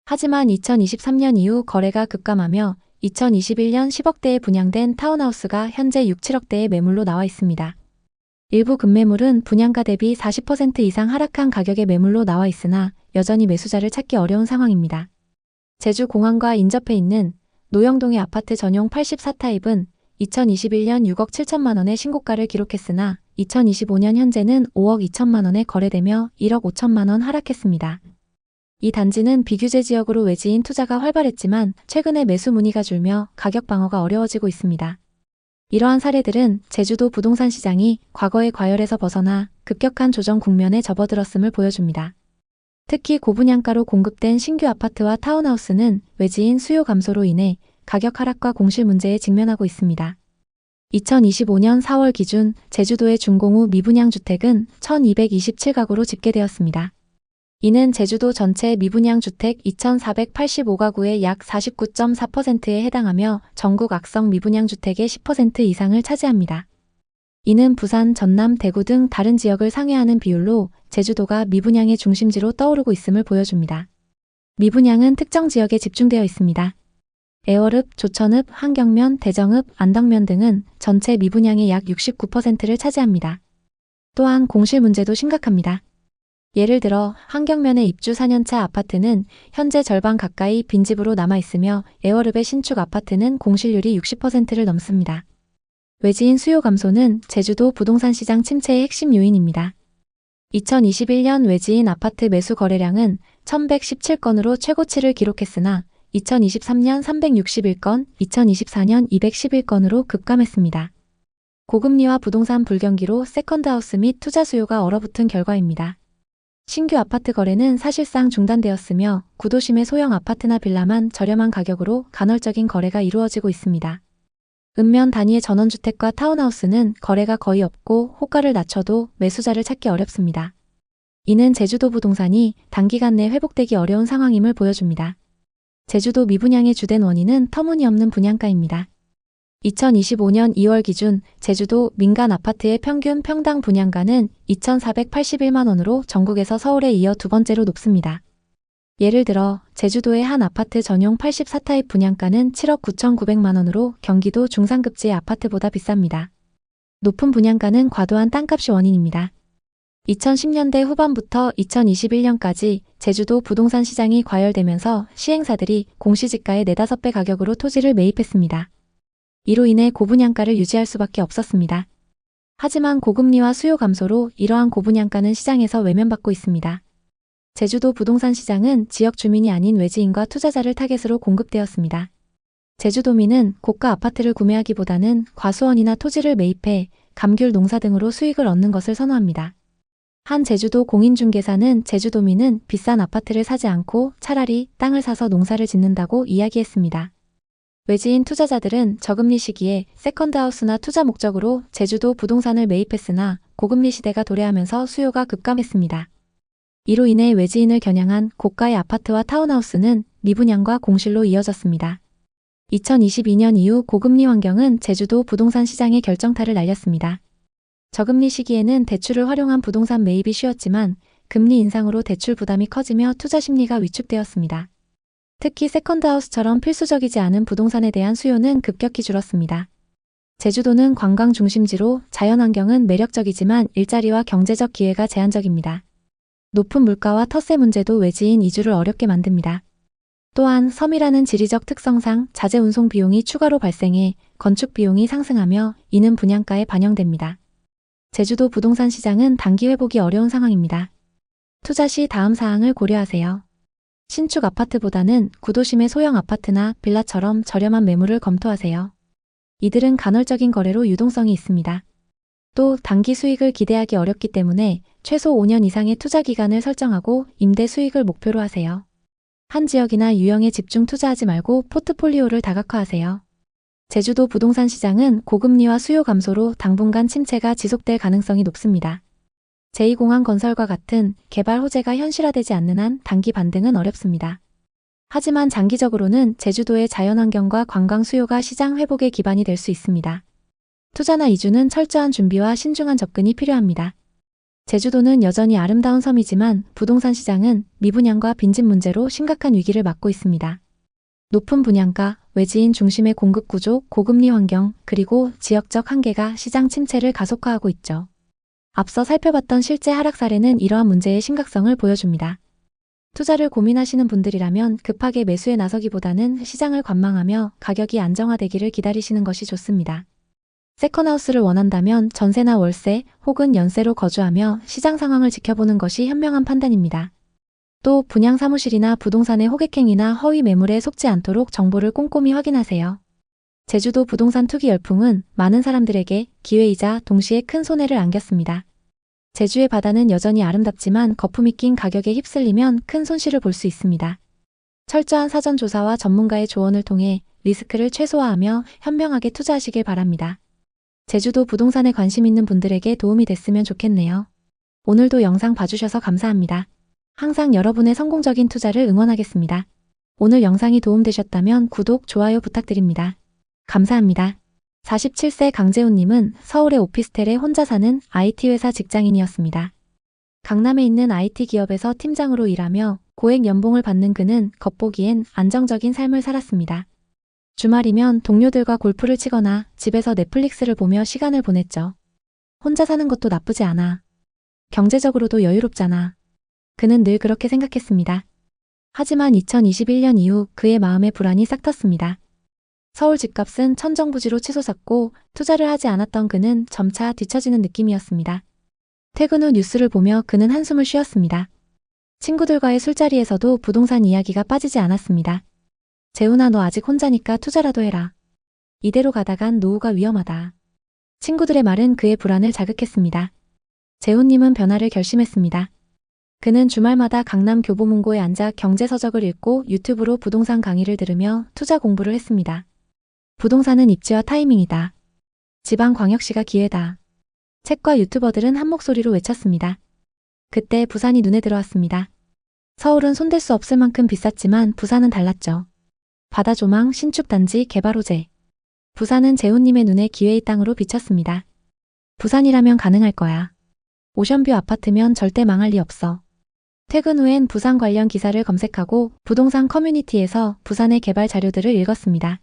하지만 2023년 이후 거래가 급감하며 2021년 10억대에 분양된 타운하우스가 현재 6-7억대의 매물로 나와 있습니다. 일부 급매물은 분양가 대비 40% 이상 하락한 가격의 매물로 나와 있으나 여전히 매수자를 찾기 어려운 상황입니다. 제주 공항과 인접해 있는 노영동의 아파트 전용 84타입은 2021년 6억 7천만 원의 신고가를 기록했으나 2025년 현재는 5억 2천만 원에 거래되며 1억 5천만 원 하락했습니다. 이 단지는 비규제 지역으로 외지인 투자가 활발했지만 최근에 매수 문의가 줄며 가격 방어가 어려워지고 있습니다. 이러한 사례들은 제주도 부동산 시장이 과거의 과열에서 벗어나 급격한 조정 국면에 접어들었음을 보여줍니다. 특히 고분양가로 공급된 신규 아파트와 타운하우스는 외지인 수요 감소로 인해 가격 하락과 공실 문제에 직면하고 있습니다. 2025년 4월 기준 제주도의 준공후 미분양 주택은 1227가구로 집계되었습니다. 이는 제주도 전체 미분양 주택 2485가구의 약 49.4%에 해당하며 전국 악성 미분양 주택의 10% 이상을 차지합니다. 이는 부산, 전남, 대구 등 다른 지역을 상회하는 비율로 제주도가 미분양의 중심지로 떠오르고 있음을 보여줍니다. 미분양은 특정 지역에 집중되어 있습니다. 에어릅, 조천읍, 한경면, 대정읍, 안덕면 등은 전체 미분양의 약 69%를 차지합니다. 또한 공실 문제도 심각합니다. 예를 들어 한경면의 입주 4년차 아파트는 현재 절반 가까이 빈집으로 남아있으며 에어릅의 신축 아파트는 공실률이 60%를 넘습니다. 외지인 수요 감소는 제주도 부동산 시장 침체의 핵심 요인입니다. 2021년 외지인 아파트 매수 거래량은 1117건으로 최고치를 기록했으나 2023년 361건, 2024년 211건으로 급감했습니다. 고금리와 부동산 불경기로 세컨드하우스 및 투자 수요가 얼어붙은 결과입니다. 신규 아파트 거래는 사실상 중단되었으며 구도심의 소형 아파트나 빌라만 저렴한 가격으로 간헐적인 거래가 이루어지고 있습니다. 읍면 단위의 전원주택과 타운하우스는 거래가 거의 없고 호가를 낮춰도 매수자를 찾기 어렵습니다. 이는 제주도 부동산이 단기간 내 회복되기 어려운 상황임을 보여줍니다. 제주도 미분양의 주된 원인은 터무니없는 분양가입니다. 2025년 2월 기준 제주도 민간 아파트의 평균 평당 분양가는 2,481만 원으로 전국에서 서울에 이어 두 번째로 높습니다. 예를 들어 제주도의 한 아파트 전용 84타입 분양가는 7억 9,900만 원으로 경기도 중상급지의 아파트보다 비쌉니다. 높은 분양가는 과도한 땅값이 원인입니다. 2010년대 후반부터 2021년까지 제주도 부동산 시장이 과열되면서 시행사들이 공시지가의 4-5배 가격으로 토지를 매입했습니다. 이로 인해 고분양가를 유지할 수밖에 없었습니다. 하지만 고금리와 수요 감소로 이러한 고분양가는 시장에서 외면받고 있습니다. 제주도 부동산 시장은 지역 주민이 아닌 외지인과 투자자를 타겟으로 공급되었습니다. 제주도민은 고가 아파트를 구매하기보다는 과수원이나 토지를 매입해 감귤 농사 등으로 수익을 얻는 것을 선호합니다. 한 제주도 공인중개사는 제주도민은 비싼 아파트를 사지 않고 차라리 땅을 사서 농사를 짓는다고 이야기했습니다. 외지인 투자자들은 저금리 시기에 세컨드하우스나 투자 목적으로 제주도 부동산을 매입했으나 고금리 시대가 도래하면서 수요가 급감했습니다. 이로 인해 외지인을 겨냥한 고가의 아파트와 타운하우스는 미분양과 공실로 이어졌습니다. 2022년 이후 고금리 환경은 제주도 부동산 시장의 결정타를 날렸습니다. 저금리 시기에는 대출을 활용한 부동산 매입이 쉬웠지만 금리 인상으로 대출 부담이 커지며 투자 심리가 위축되었습니다. 특히 세컨드하우스처럼 필수적이지 않은 부동산에 대한 수요는 급격히 줄었습니다. 제주도는 관광 중심지로 자연환경은 매력적이지만 일자리와 경제적 기회가 제한적입니다. 높은 물가와 텃세 문제도 외지인 이주를 어렵게 만듭니다. 또한 섬이라는 지리적 특성상 자재 운송 비용이 추가로 발생해 건축 비용이 상승하며 이는 분양가에 반영됩니다. 제주도 부동산 시장은 단기 회복이 어려운 상황입니다. 투자 시 다음 사항을 고려하세요. 신축 아파트보다는 구도심의 소형 아파트나 빌라처럼 저렴한 매물을 검토하세요. 이들은 간헐적인 거래로 유동성이 있습니다. 또 단기 수익을 기대하기 어렵기 때문에 최소 5년 이상의 투자 기간을 설정하고 임대 수익을 목표로 하세요. 한 지역이나 유형에 집중 투자하지 말고 포트폴리오를 다각화하세요. 제주도 부동산 시장은 고금리와 수요 감소로 당분간 침체가 지속될 가능성이 높습니다. 제2공항 건설과 같은 개발 호재가 현실화되지 않는 한 단기 반등은 어렵습니다. 하지만 장기적으로는 제주도의 자연환경과 관광 수요가 시장 회복의 기반이 될 수 있습니다. 투자나 이주는 철저한 준비와 신중한 접근이 필요합니다. 제주도는 여전히 아름다운 섬이지만 부동산 시장은 미분양과 빈집 문제로 심각한 위기를 맞고 있습니다. 높은 분양가, 외지인 중심의 공급 구조, 고금리 환경, 그리고 지역적 한계가 시장 침체를 가속화하고 있죠. 앞서 살펴봤던 실제 하락 사례는 이러한 문제의 심각성을 보여줍니다. 투자를 고민하시는 분들이라면 급하게 매수에 나서기보다는 시장을 관망하며 가격이 안정화되기를 기다리시는 것이 좋습니다. 세컨하우스를 원한다면 전세나 월세 혹은 연세로 거주하며 시장 상황을 지켜보는 것이 현명한 판단입니다. 또 분양 사무실이나 부동산의 호객행위나 허위 매물에 속지 않도록 정보를 꼼꼼히 확인하세요. 제주도 부동산 투기 열풍은 많은 사람들에게 기회이자 동시에 큰 손해를 안겼습니다. 제주의 바다는 여전히 아름답지만 거품이 낀 가격에 휩쓸리면 큰 손실을 볼 수 있습니다. 철저한 사전 조사와 전문가의 조언을 통해 리스크를 최소화하며 현명하게 투자하시길 바랍니다. 제주도 부동산에 관심 있는 분들에게 도움이 됐으면 좋겠네요. 오늘도 영상 봐주셔서 감사합니다. 항상 여러분의 성공적인 투자를 응원하겠습니다. 오늘 영상이 도움되셨다면 구독, 좋아요 부탁드립니다. 감사합니다. 47세 강재훈님은 서울의 오피스텔에 혼자 사는 IT 회사 직장인이었습니다. 강남에 있는 IT 기업에서 팀장으로 일하며 고액 연봉을 받는 그는 겉보기엔 안정적인 삶을 살았습니다. 주말이면 동료들과 골프를 치거나 집에서 넷플릭스를 보며 시간을 보냈죠. 혼자 사는 것도 나쁘지 않아. 경제적으로도 여유롭잖아. 그는 늘 그렇게 생각했습니다. 하지만 2021년 이후 그의 마음의 불안이 싹 텄습니다. 서울 집값은 천정부지로 치솟았고 투자를 하지 않았던 그는 점차 뒤처지는 느낌이었습니다. 퇴근 후 뉴스를 보며 그는 한숨을 쉬었습니다. 친구들과의 술자리에서도 부동산 이야기가 빠지지 않았습니다. 재훈아, 너 아직 혼자니까 투자라도 해라. 이대로 가다간 노후가 위험하다. 친구들의 말은 그의 불안을 자극했습니다. 재훈님은 변화를 결심했습니다. 그는 주말마다 강남 교보문고에 앉아 경제서적을 읽고 유튜브로 부동산 강의를 들으며 투자 공부를 했습니다. 부동산은 입지와 타이밍이다. 지방광역시가 기회다. 책과 유튜버들은 한 목소리로 외쳤습니다. 그때 부산이 눈에 들어왔습니다. 서울은 손댈 수 없을 만큼 비쌌지만 부산은 달랐죠. 바다 조망, 신축 단지, 개발 호재. 부산은 재훈님의 눈에 기회의 땅으로 비쳤습니다. 부산이라면 가능할 거야. 오션뷰 아파트면 절대 망할 리 없어. 퇴근 후엔 부산 관련 기사를 검색하고 부동산 커뮤니티에서 부산의 개발 자료들을 읽었습니다.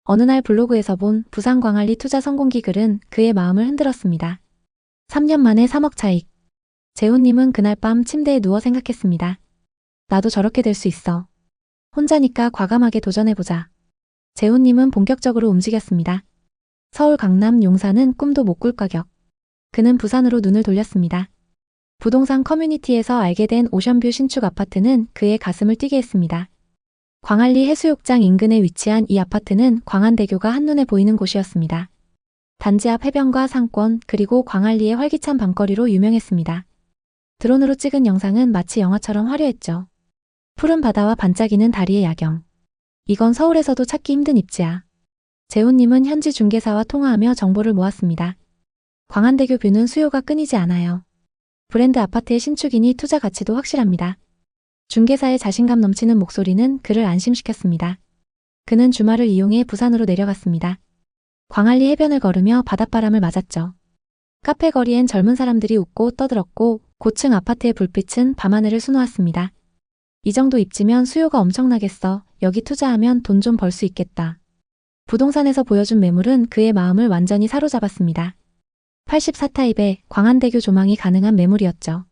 어느 날 블로그에서 본 부산 광안리 투자 성공기 글은 그의 마음을 흔들었습니다. 3년 만에 3억 차익. 재훈님은 그날 밤 침대에 누워 생각했습니다. 나도 저렇게 될 수 있어. 혼자니까 과감하게 도전해보자. 재훈님은 본격적으로 움직였습니다. 서울, 강남, 용산은 꿈도 못 꿀 가격. 그는 부산으로 눈을 돌렸습니다. 부동산 커뮤니티에서 알게 된 오션뷰 신축 아파트는 그의 가슴을 뛰게 했습니다. 광안리 해수욕장 인근에 위치한 이 아파트는 광안대교가 한눈에 보이는 곳이었습니다. 단지 앞 해변과 상권 그리고 광안리의 활기찬 밤거리로 유명했습니다. 드론으로 찍은 영상은 마치 영화처럼 화려했죠. 푸른 바다와 반짝이는 다리의 야경. 이건 서울에서도 찾기 힘든 입지야. 재훈님은 현지 중개사와 통화하며 정보를 모았습니다. 광안대교 뷰는 수요가 끊이지 않아요. 브랜드 아파트의 신축이니 투자 가치도 확실합니다. 중개사의 자신감 넘치는 목소리는 그를 안심시켰습니다. 그는 주말을 이용해 부산으로 내려갔습니다. 광안리 해변을 걸으며 바닷바람을 맞았죠. 카페 거리엔 젊은 사람들이 웃고 떠들었고 고층 아파트의 불빛은 밤하늘을 수놓았습니다. 이 정도 입지면 수요가 엄청나겠어. 여기 투자하면 돈 좀 벌 수 있겠다. 부동산에서 보여준 매물은 그의 마음을 완전히 사로잡았습니다. 84타입의 광안대교 조망이 가능한 매물이었죠.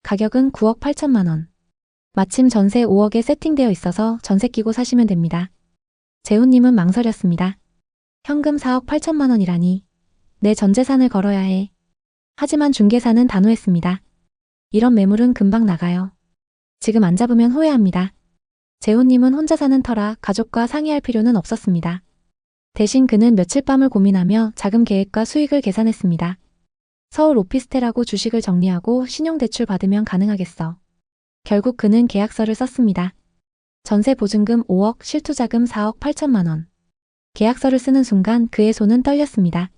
가격은 9억 8천만 원. 마침 전세 5억에 세팅되어 있어서 전세 끼고 사시면 됩니다. 재훈님은 망설였습니다. 현금 4억 8천만 원이라니. 내 전 재산을 걸어야 해. 하지만 중개사는 단호했습니다. 이런 매물은 금방 나가요. 지금 안 잡으면 후회합니다. 재훈님은 혼자 사는 터라 가족과 상의할 필요는 없었습니다. 대신 그는 며칠 밤을 고민하며 자금 계획과 수익을 계산했습니다. 서울 오피스텔하고 주식을 정리하고 신용대출 받으면 가능하겠어. 결국 그는 계약서를 썼습니다. 전세 보증금 5억, 실투자금 4억 8천만 원. 계약서를 쓰는 순간 그의 손은 떨렸습니다.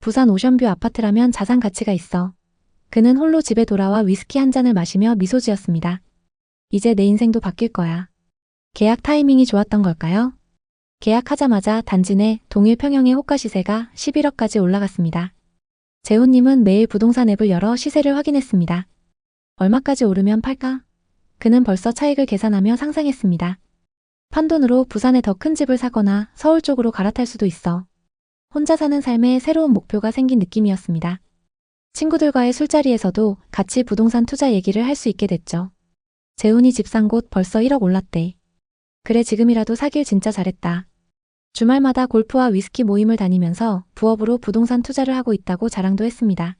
부산 오션뷰 아파트라면 자산 가치가 있어. 그는 홀로 집에 돌아와 위스키 한 잔을 마시며 미소 지었습니다. 이제 내 인생도 바뀔 거야. 계약 타이밍이 좋았던 걸까요? 계약하자마자 단지 내 동일 평형의 호가 시세가 11억까지 올라갔습니다. 재훈님은 매일 부동산 앱을 열어 시세를 확인했습니다. 얼마까지 오르면 팔까? 그는 벌써 차익을 계산하며 상상했습니다. 판돈으로 부산에 더 큰 집을 사거나 서울 쪽으로 갈아탈 수도 있어. 혼자 사는 삶에 새로운 목표가 생긴 느낌이었습니다. 친구들과의 술자리에서도 같이 부동산 투자 얘기를 할 수 있게 됐죠. 재훈이 집 산 곳 벌써 1억 올랐대. 그래, 지금이라도 사길 진짜 잘했다. 주말마다 골프와 위스키 모임을 다니면서 부업으로 부동산 투자를 하고 있다고 자랑도 했습니다.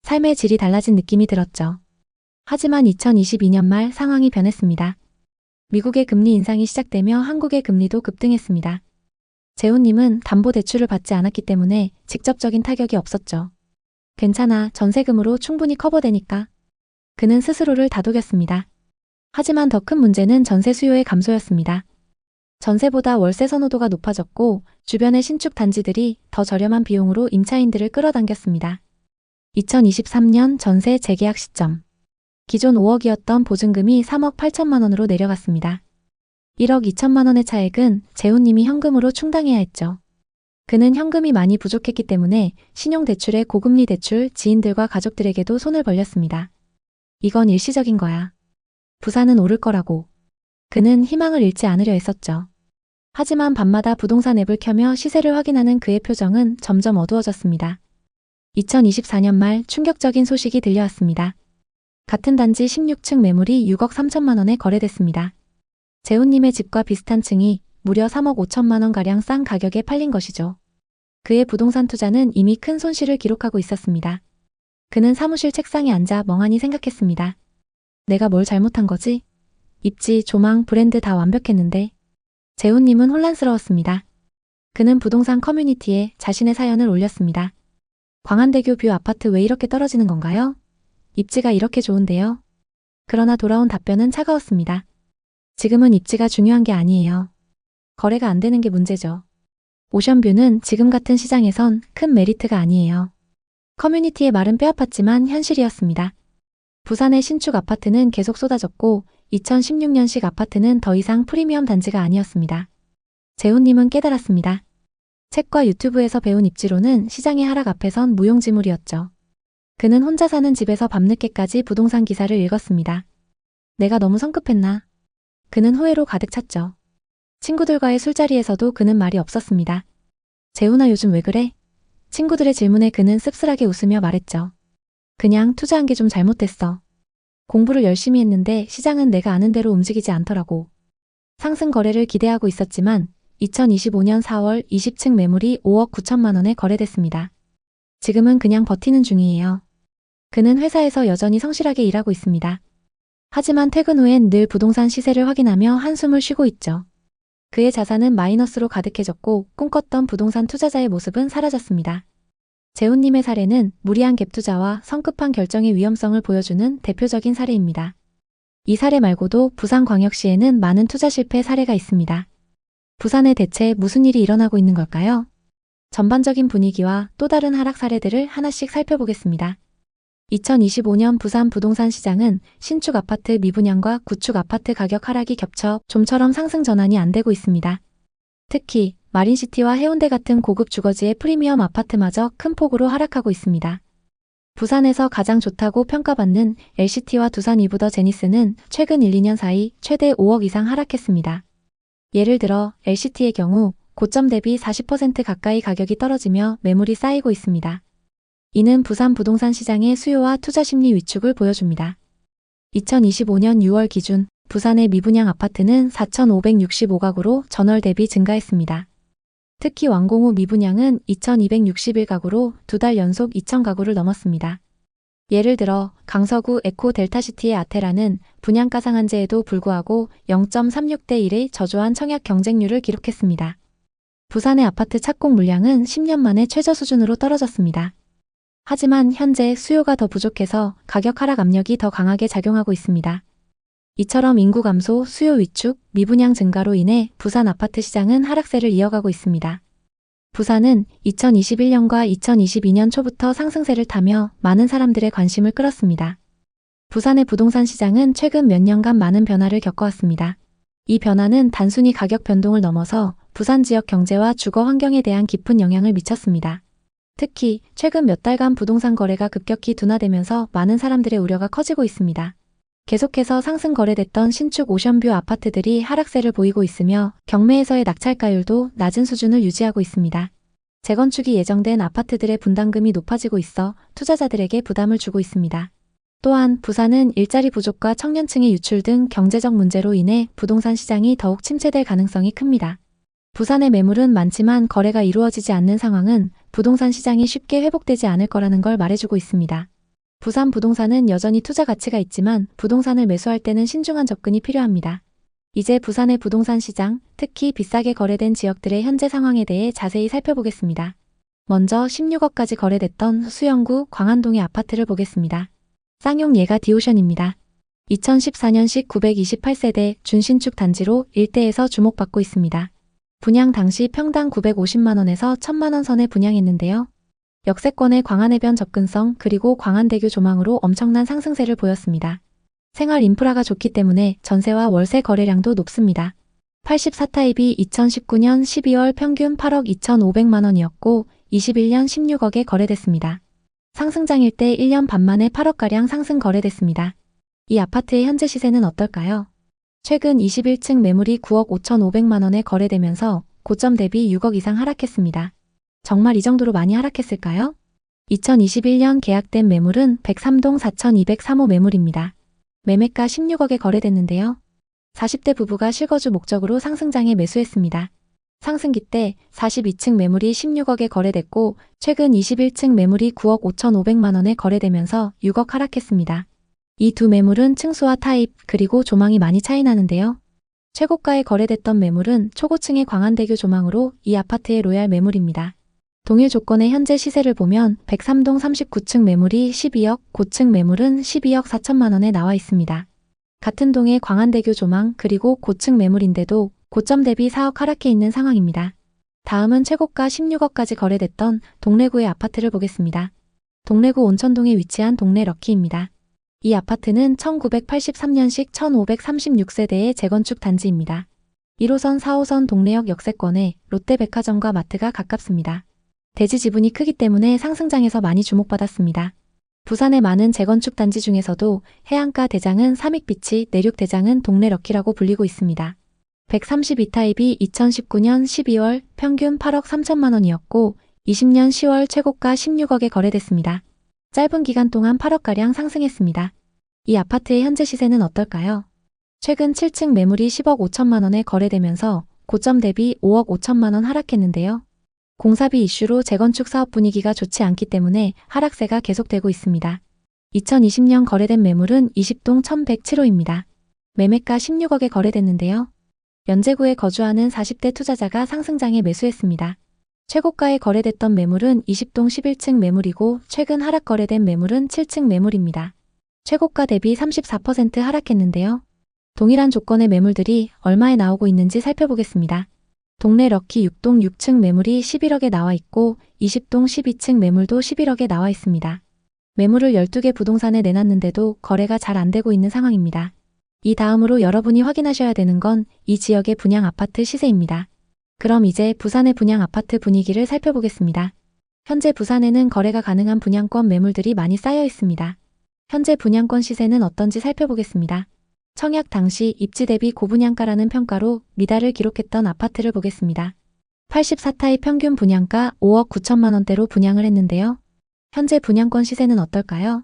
삶의 질이 달라진 느낌이 들었죠. 하지만 2022년 말 상황이 변했습니다. 미국의 금리 인상이 시작되며 한국의 금리도 급등했습니다. 재훈님은 담보대출을 받지 않았기 때문에 직접적인 타격이 없었죠. 괜찮아, 전세금으로 충분히 커버되니까. 그는 스스로를 다독였습니다. 하지만 더 큰 문제는 전세 수요의 감소였습니다. 전세보다 월세 선호도가 높아졌고 주변의 신축 단지들이 더 저렴한 비용으로 임차인들을 끌어당겼습니다. 2023년 전세 재계약 시점. 기존 5억이었던 보증금이 3억 8천만 원으로 내려갔습니다. 1억 2천만 원의 차액은 재훈님이 현금으로 충당해야 했죠. 그는 현금이 많이 부족했기 때문에 신용대출에 고금리 대출, 지인들과 가족들에게도 손을 벌렸습니다. 이건 일시적인 거야. 부산은 오를 거라고. 그는 희망을 잃지 않으려 했었죠. 하지만 밤마다 부동산 앱을 켜며 시세를 확인하는 그의 표정은 점점 어두워졌습니다. 2024년 말 충격적인 소식이 들려왔습니다. 같은 단지 16층 매물이 6억 3천만 원에 거래됐습니다. 재훈님의 집과 비슷한 층이 무려 3억 5천만 원가량 싼 가격에 팔린 것이죠. 그의 부동산 투자는 이미 큰 손실을 기록하고 있었습니다. 그는 사무실 책상에 앉아 멍하니 생각했습니다. 내가 뭘 잘못한 거지? 입지, 조망, 브랜드 다 완벽했는데. 재훈님은 혼란스러웠습니다. 그는 부동산 커뮤니티에 자신의 사연을 올렸습니다. 광안대교 뷰 아파트 왜 이렇게 떨어지는 건가요? 입지가 이렇게 좋은데요. 그러나 돌아온 답변은 차가웠습니다. 지금은 입지가 중요한 게 아니에요. 거래가 안 되는 게 문제죠. 오션뷰는 지금 같은 시장에선 큰 메리트가 아니에요. 커뮤니티의 말은 뼈아팠지만 현실이었습니다. 부산의 신축 아파트는 계속 쏟아졌고 2016년식 아파트는 더 이상 프리미엄 단지가 아니었습니다. 재훈님은 깨달았습니다. 책과 유튜브에서 배운 입지로는 시장의 하락 앞에선 무용지물이었죠. 그는 혼자 사는 집에서 밤늦게까지 부동산 기사를 읽었습니다. 내가 너무 성급했나? 그는 후회로 가득 찼죠. 친구들과의 술자리에서도 그는 말이 없었습니다. 재훈아 요즘 왜 그래? 친구들의 질문에 그는 씁쓸하게 웃으며 말했죠. 그냥 투자한 게 좀 잘못됐어. 공부를 열심히 했는데 시장은 내가 아는 대로 움직이지 않더라고. 상승 거래를 기대하고 있었지만 2025년 4월 20층 매물이 5억 9천만 원에 거래됐습니다. 지금은 그냥 버티는 중이에요. 그는 회사에서 여전히 성실하게 일하고 있습니다. 하지만 퇴근 후엔 늘 부동산 시세를 확인하며 한숨을 쉬고 있죠. 그의 자산은 마이너스로 가득해졌고 꿈꿨던 부동산 투자자의 모습은 사라졌습니다. 재훈님의 사례는 무리한 갭 투자와 성급한 결정의 위험성을 보여주는 대표적인 사례입니다. 이 사례 말고도 부산광역시에는 많은 투자 실패 사례가 있습니다. 부산에 대체 무슨 일이 일어나고 있는 걸까요? 전반적인 분위기와 또 다른 하락 사례들을 하나씩 살펴보겠습니다. 2025년 부산 부동산 시장은 신축 아파트 미분양과 구축 아파트 가격 하락이 겹쳐 좀처럼 상승 전환이 안 되고 있습니다. 특히 마린시티와 해운대 같은 고급 주거지의 프리미엄 아파트마저 큰 폭으로 하락하고 있습니다. 부산에서 가장 좋다고 평가받는 LCT와 두산 이브더 제니스는 최근 1, 2년 사이 최대 5억 이상 하락했습니다. 예를 들어 LCT의 경우 고점 대비 40% 가까이 가격이 떨어지며 매물이 쌓이고 있습니다. 이는 부산 부동산 시장의 수요와 투자 심리 위축을 보여줍니다. 2025년 6월 기준 부산의 미분양 아파트는 4,565가구로 전월 대비 증가했습니다. 특히 완공 후 미분양은 2,261가구로 2달 연속 2,000가구를 넘었습니다. 예를 들어 강서구 에코 델타시티의 아테라는 분양가 상한제에도 불구하고 0.36대 1의 저조한 청약 경쟁률을 기록했습니다. 부산의 아파트 착공 물량은 10년 만에 최저 수준으로 떨어졌습니다. 하지만 현재 수요가 더 부족해서 가격 하락 압력이 더 강하게 작용하고 있습니다. 이처럼 인구 감소, 수요 위축, 미분양 증가로 인해 부산 아파트 시장은 하락세를 이어가고 있습니다. 부산은 2021년과 2022년 초부터 상승세를 타며 많은 사람들의 관심을 끌었습니다. 부산의 부동산 시장은 최근 몇 년간 많은 변화를 겪어왔습니다. 이 변화는 단순히 가격 변동을 넘어서 부산 지역 경제와 주거 환경에 대한 깊은 영향을 미쳤습니다. 특히 최근 몇 달간 부동산 거래가 급격히 둔화되면서 많은 사람들의 우려가 커지고 있습니다. 계속해서 상승 거래됐던 신축 오션뷰 아파트들이 하락세를 보이고 있으며 경매에서의 낙찰가율도 낮은 수준을 유지하고 있습니다. 재건축이 예정된 아파트들의 분담금이 높아지고 있어 투자자들에게 부담을 주고 있습니다. 또한 부산은 일자리 부족과 청년층의 유출 등 경제적 문제로 인해 부동산 시장이 더욱 침체될 가능성이 큽니다. 부산의 매물은 많지만 거래가 이루어지지 않는 상황은 부동산 시장이 쉽게 회복되지 않을 거라는 걸 말해주고 있습니다. 부산 부동산은 여전히 투자 가치가 있지만 부동산을 매수할 때는 신중한 접근이 필요합니다. 이제 부산의 부동산 시장, 특히 비싸게 거래된 지역들의 현재 상황에 대해 자세히 살펴보겠습니다. 먼저 16억까지 거래됐던 수영구 광안동의 아파트를 보겠습니다. 쌍용 예가 디오션입니다. 2014년식 928세대 준신축 단지로 일대에서 주목받고 있습니다. 분양 당시 평당 950만원에서 1000만원 선에 분양했는데요. 역세권의 광안해변 접근성 그리고 광안대교 조망으로 엄청난 상승세를 보였습니다. 생활 인프라가 좋기 때문에 전세와 월세 거래량도 높습니다. 84타입이 2019년 12월 평균 8억 2,500만원이었고 21년 16억에 거래됐습니다. 상승장일 때 1년 반 만에 8억가량 상승 거래됐습니다. 이 아파트의 현재 시세는 어떨까요? 최근 21층 매물이 9억 5,500만원에 거래되면서 고점 대비 6억 이상 하락했습니다. 정말 이 정도로 많이 하락했을까요? 2021년 계약된 매물은 103동 4203호 매물입니다. 매매가 16억에 거래됐는데요. 40대 부부가 실거주 목적으로 상승장에 매수했습니다. 상승기 때 42층 매물이 16억에 거래됐고 최근 21층 매물이 9억 5,500만 원에 거래되면서 6억 하락했습니다. 이 두 매물은 층수와 타입 그리고 조망이 많이 차이 나는데요. 최고가에 거래됐던 매물은 초고층의 광안대교 조망으로 이 아파트의 로얄 매물입니다. 동일 조건의 현재 시세를 보면 103동 39층 매물이 12억, 고층 매물은 12억 4천만 원에 나와 있습니다. 같은 동의 광안대교 조망 그리고 고층 매물인데도 고점 대비 4억 하락해 있는 상황입니다. 다음은 최고가 16억까지 거래됐던 동래구의 아파트를 보겠습니다. 동래구 온천동에 위치한 동래 럭키입니다. 이 아파트는 1983년식 1536세대의 재건축 단지입니다. 1호선 4호선 동래역 역세권에 롯데백화점과 마트가 가깝습니다. 대지 지분이 크기 때문에 상승장에서 많이 주목받았습니다. 부산의 많은 재건축 단지 중에서도 해안가 대장은 삼익비치, 내륙 대장은 동래 럭키라고 불리고 있습니다. 132타입이 2019년 12월 평균 8억 3천만 원이었고 20년 10월 최고가 16억에 거래됐습니다. 짧은 기간 동안 8억가량 상승했습니다. 이 아파트의 현재 시세는 어떨까요? 최근 7층 매물이 10억 5천만 원에 거래되면서 고점 대비 5억 5천만 원 하락했는데요. 공사비 이슈로 재건축 사업 분위기가 좋지 않기 때문에 하락세가 계속되고 있습니다. 2020년 거래된 매물은 20동 1107호입니다. 매매가 16억에 거래됐는데요. 연제구에 거주하는 40대 투자자가 상승장에 매수했습니다. 최고가에 거래됐던 매물은 20동 11층 매물이고 최근 하락 거래된 매물은 7층 매물입니다. 최고가 대비 34% 하락했는데요. 동일한 조건의 매물들이 얼마에 나오고 있는지 살펴보겠습니다. 동래 럭키 6동 6층 매물이 11억에 나와 있고 20동 12층 매물도 11억에 나와 있습니다. 매물을 12개 부동산에 내놨는데도 거래가 잘 안 되고 있는 상황입니다. 이 다음으로 여러분이 확인하셔야 되는 건 이 지역의 분양 아파트 시세입니다. 그럼 이제 부산의 분양 아파트 분위기를 살펴보겠습니다. 현재 부산에는 거래가 가능한 분양권 매물들이 많이 쌓여 있습니다. 현재 분양권 시세는 어떤지 살펴보겠습니다. 청약 당시 입지 대비 고분양가라는 평가로 미달을 기록했던 아파트를 보겠습니다. 84타입 평균 분양가 5억 9천만 원대로 분양을 했는데요. 현재 분양권 시세는 어떨까요?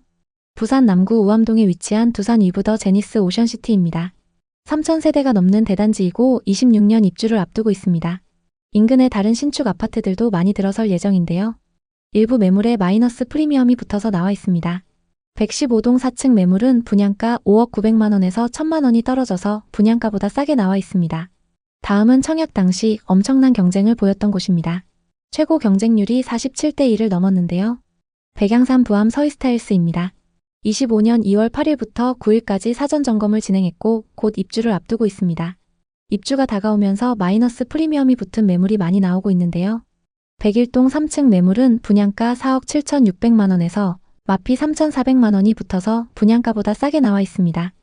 부산 남구 우암동에 위치한 두산 위브더 제니스 오션시티입니다. 3,000세대가 넘는 대단지이고 26년 입주를 앞두고 있습니다. 인근의 다른 신축 아파트들도 많이 들어설 예정인데요. 일부 매물에 마이너스 프리미엄이 붙어서 나와 있습니다. 115동 4층 매물은 분양가 5억 900만 원에서 1,000만 원이 떨어져서 분양가보다 싸게 나와 있습니다. 다음은 청약 당시 엄청난 경쟁을 보였던 곳입니다. 최고 경쟁률이 47대 1을 넘었는데요. 백양산 부암 서이스타일스입니다. 25년 2월 8일부터 9일까지 사전 점검을 진행했고 곧 입주를 앞두고 있습니다. 입주가 다가오면서 마이너스 프리미엄이 붙은 매물이 많이 나오고 있는데요. 101동 3층 매물은 분양가 4억 7,600만 원에서 마피 3,400만 원이 붙어서 분양가보다 싸게 나와 있습니다.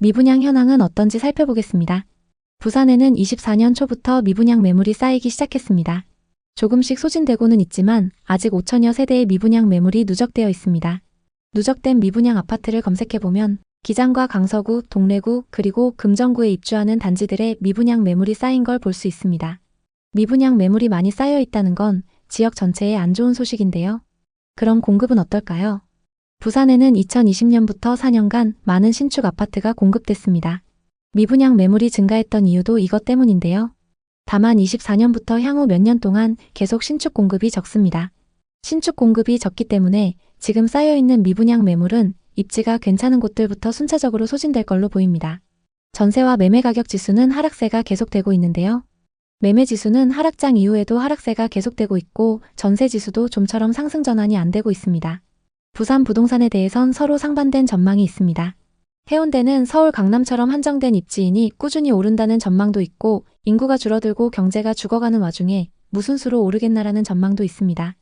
미분양 현황은 어떤지 살펴보겠습니다. 부산에는 24년 초부터 미분양 매물이 쌓이기 시작했습니다. 조금씩 소진되고는 있지만 아직 5천여 세대의 미분양 매물이 누적되어 있습니다. 누적된 미분양 아파트를 검색해보면 기장과 강서구, 동래구, 그리고 금정구에 입주하는 단지들의 미분양 매물이 쌓인 걸 볼 수 있습니다. 미분양 매물이 많이 쌓여 있다는 건 지역 전체에 안 좋은 소식인데요. 그럼 공급은 어떨까요? 부산에는 2020년부터 4년간 많은 신축 아파트가 공급됐습니다. 미분양 매물이 증가했던 이유도 이것 때문인데요. 다만 24년부터 향후 몇 년 동안 계속 신축 공급이 적습니다. 신축 공급이 적기 때문에 지금 쌓여있는 미분양 매물은 입지가 괜찮은 곳들부터 순차적으로 소진될 걸로 보입니다. 전세와 매매 가격 지수는 하락세가 계속되고 있는데요. 매매 지수는 하락장 이후에도 하락세가 계속되고 있고 전세 지수도 좀처럼 상승 전환이 안 되고 있습니다. 부산 부동산에 대해선 서로 상반된 전망이 있습니다. 해운대는 서울 강남처럼 한정된 입지이니 꾸준히 오른다는 전망도 있고 인구가 줄어들고 경제가 죽어가는 와중에 무슨 수로 오르겠나라는 전망도 있습니다.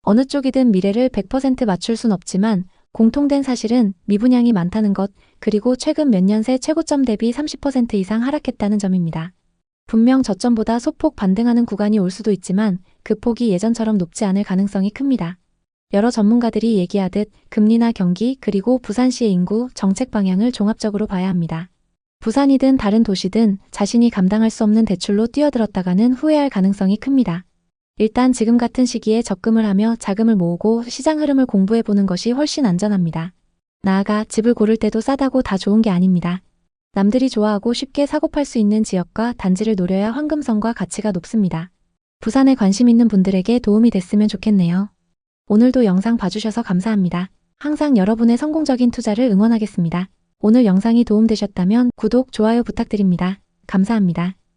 어느 쪽이든 미래를 100% 맞출 순 없지만 공통된 사실은 미분양이 많다는 것 그리고 최근 몇 년 새 최고점 대비 30% 이상 하락했다는 점입니다. 분명 저점보다 소폭 반등하는 구간이 올 수도 있지만 그 폭이 예전처럼 높지 않을 가능성이 큽니다. 여러 전문가들이 얘기하듯 금리나 경기 그리고 부산시의 인구, 정책 방향을 종합적으로 봐야 합니다. 부산이든 다른 도시든 자신이 감당할 수 없는 대출로 뛰어들었다가는 후회할 가능성이 큽니다. 일단 지금 같은 시기에 적금을 하며 자금을 모으고 시장 흐름을 공부해보는 것이 훨씬 안전합니다. 나아가 집을 고를 때도 싸다고 다 좋은 게 아닙니다. 남들이 좋아하고 쉽게 사고 팔 수 있는 지역과 단지를 노려야 황금성과 가치가 높습니다. 부산에 관심 있는 분들에게 도움이 됐으면 좋겠네요. 오늘도 영상 봐주셔서 감사합니다. 항상 여러분의 성공적인 투자를 응원하겠습니다. 오늘 영상이 도움되셨다면 구독, 좋아요 부탁드립니다. 감사합니다.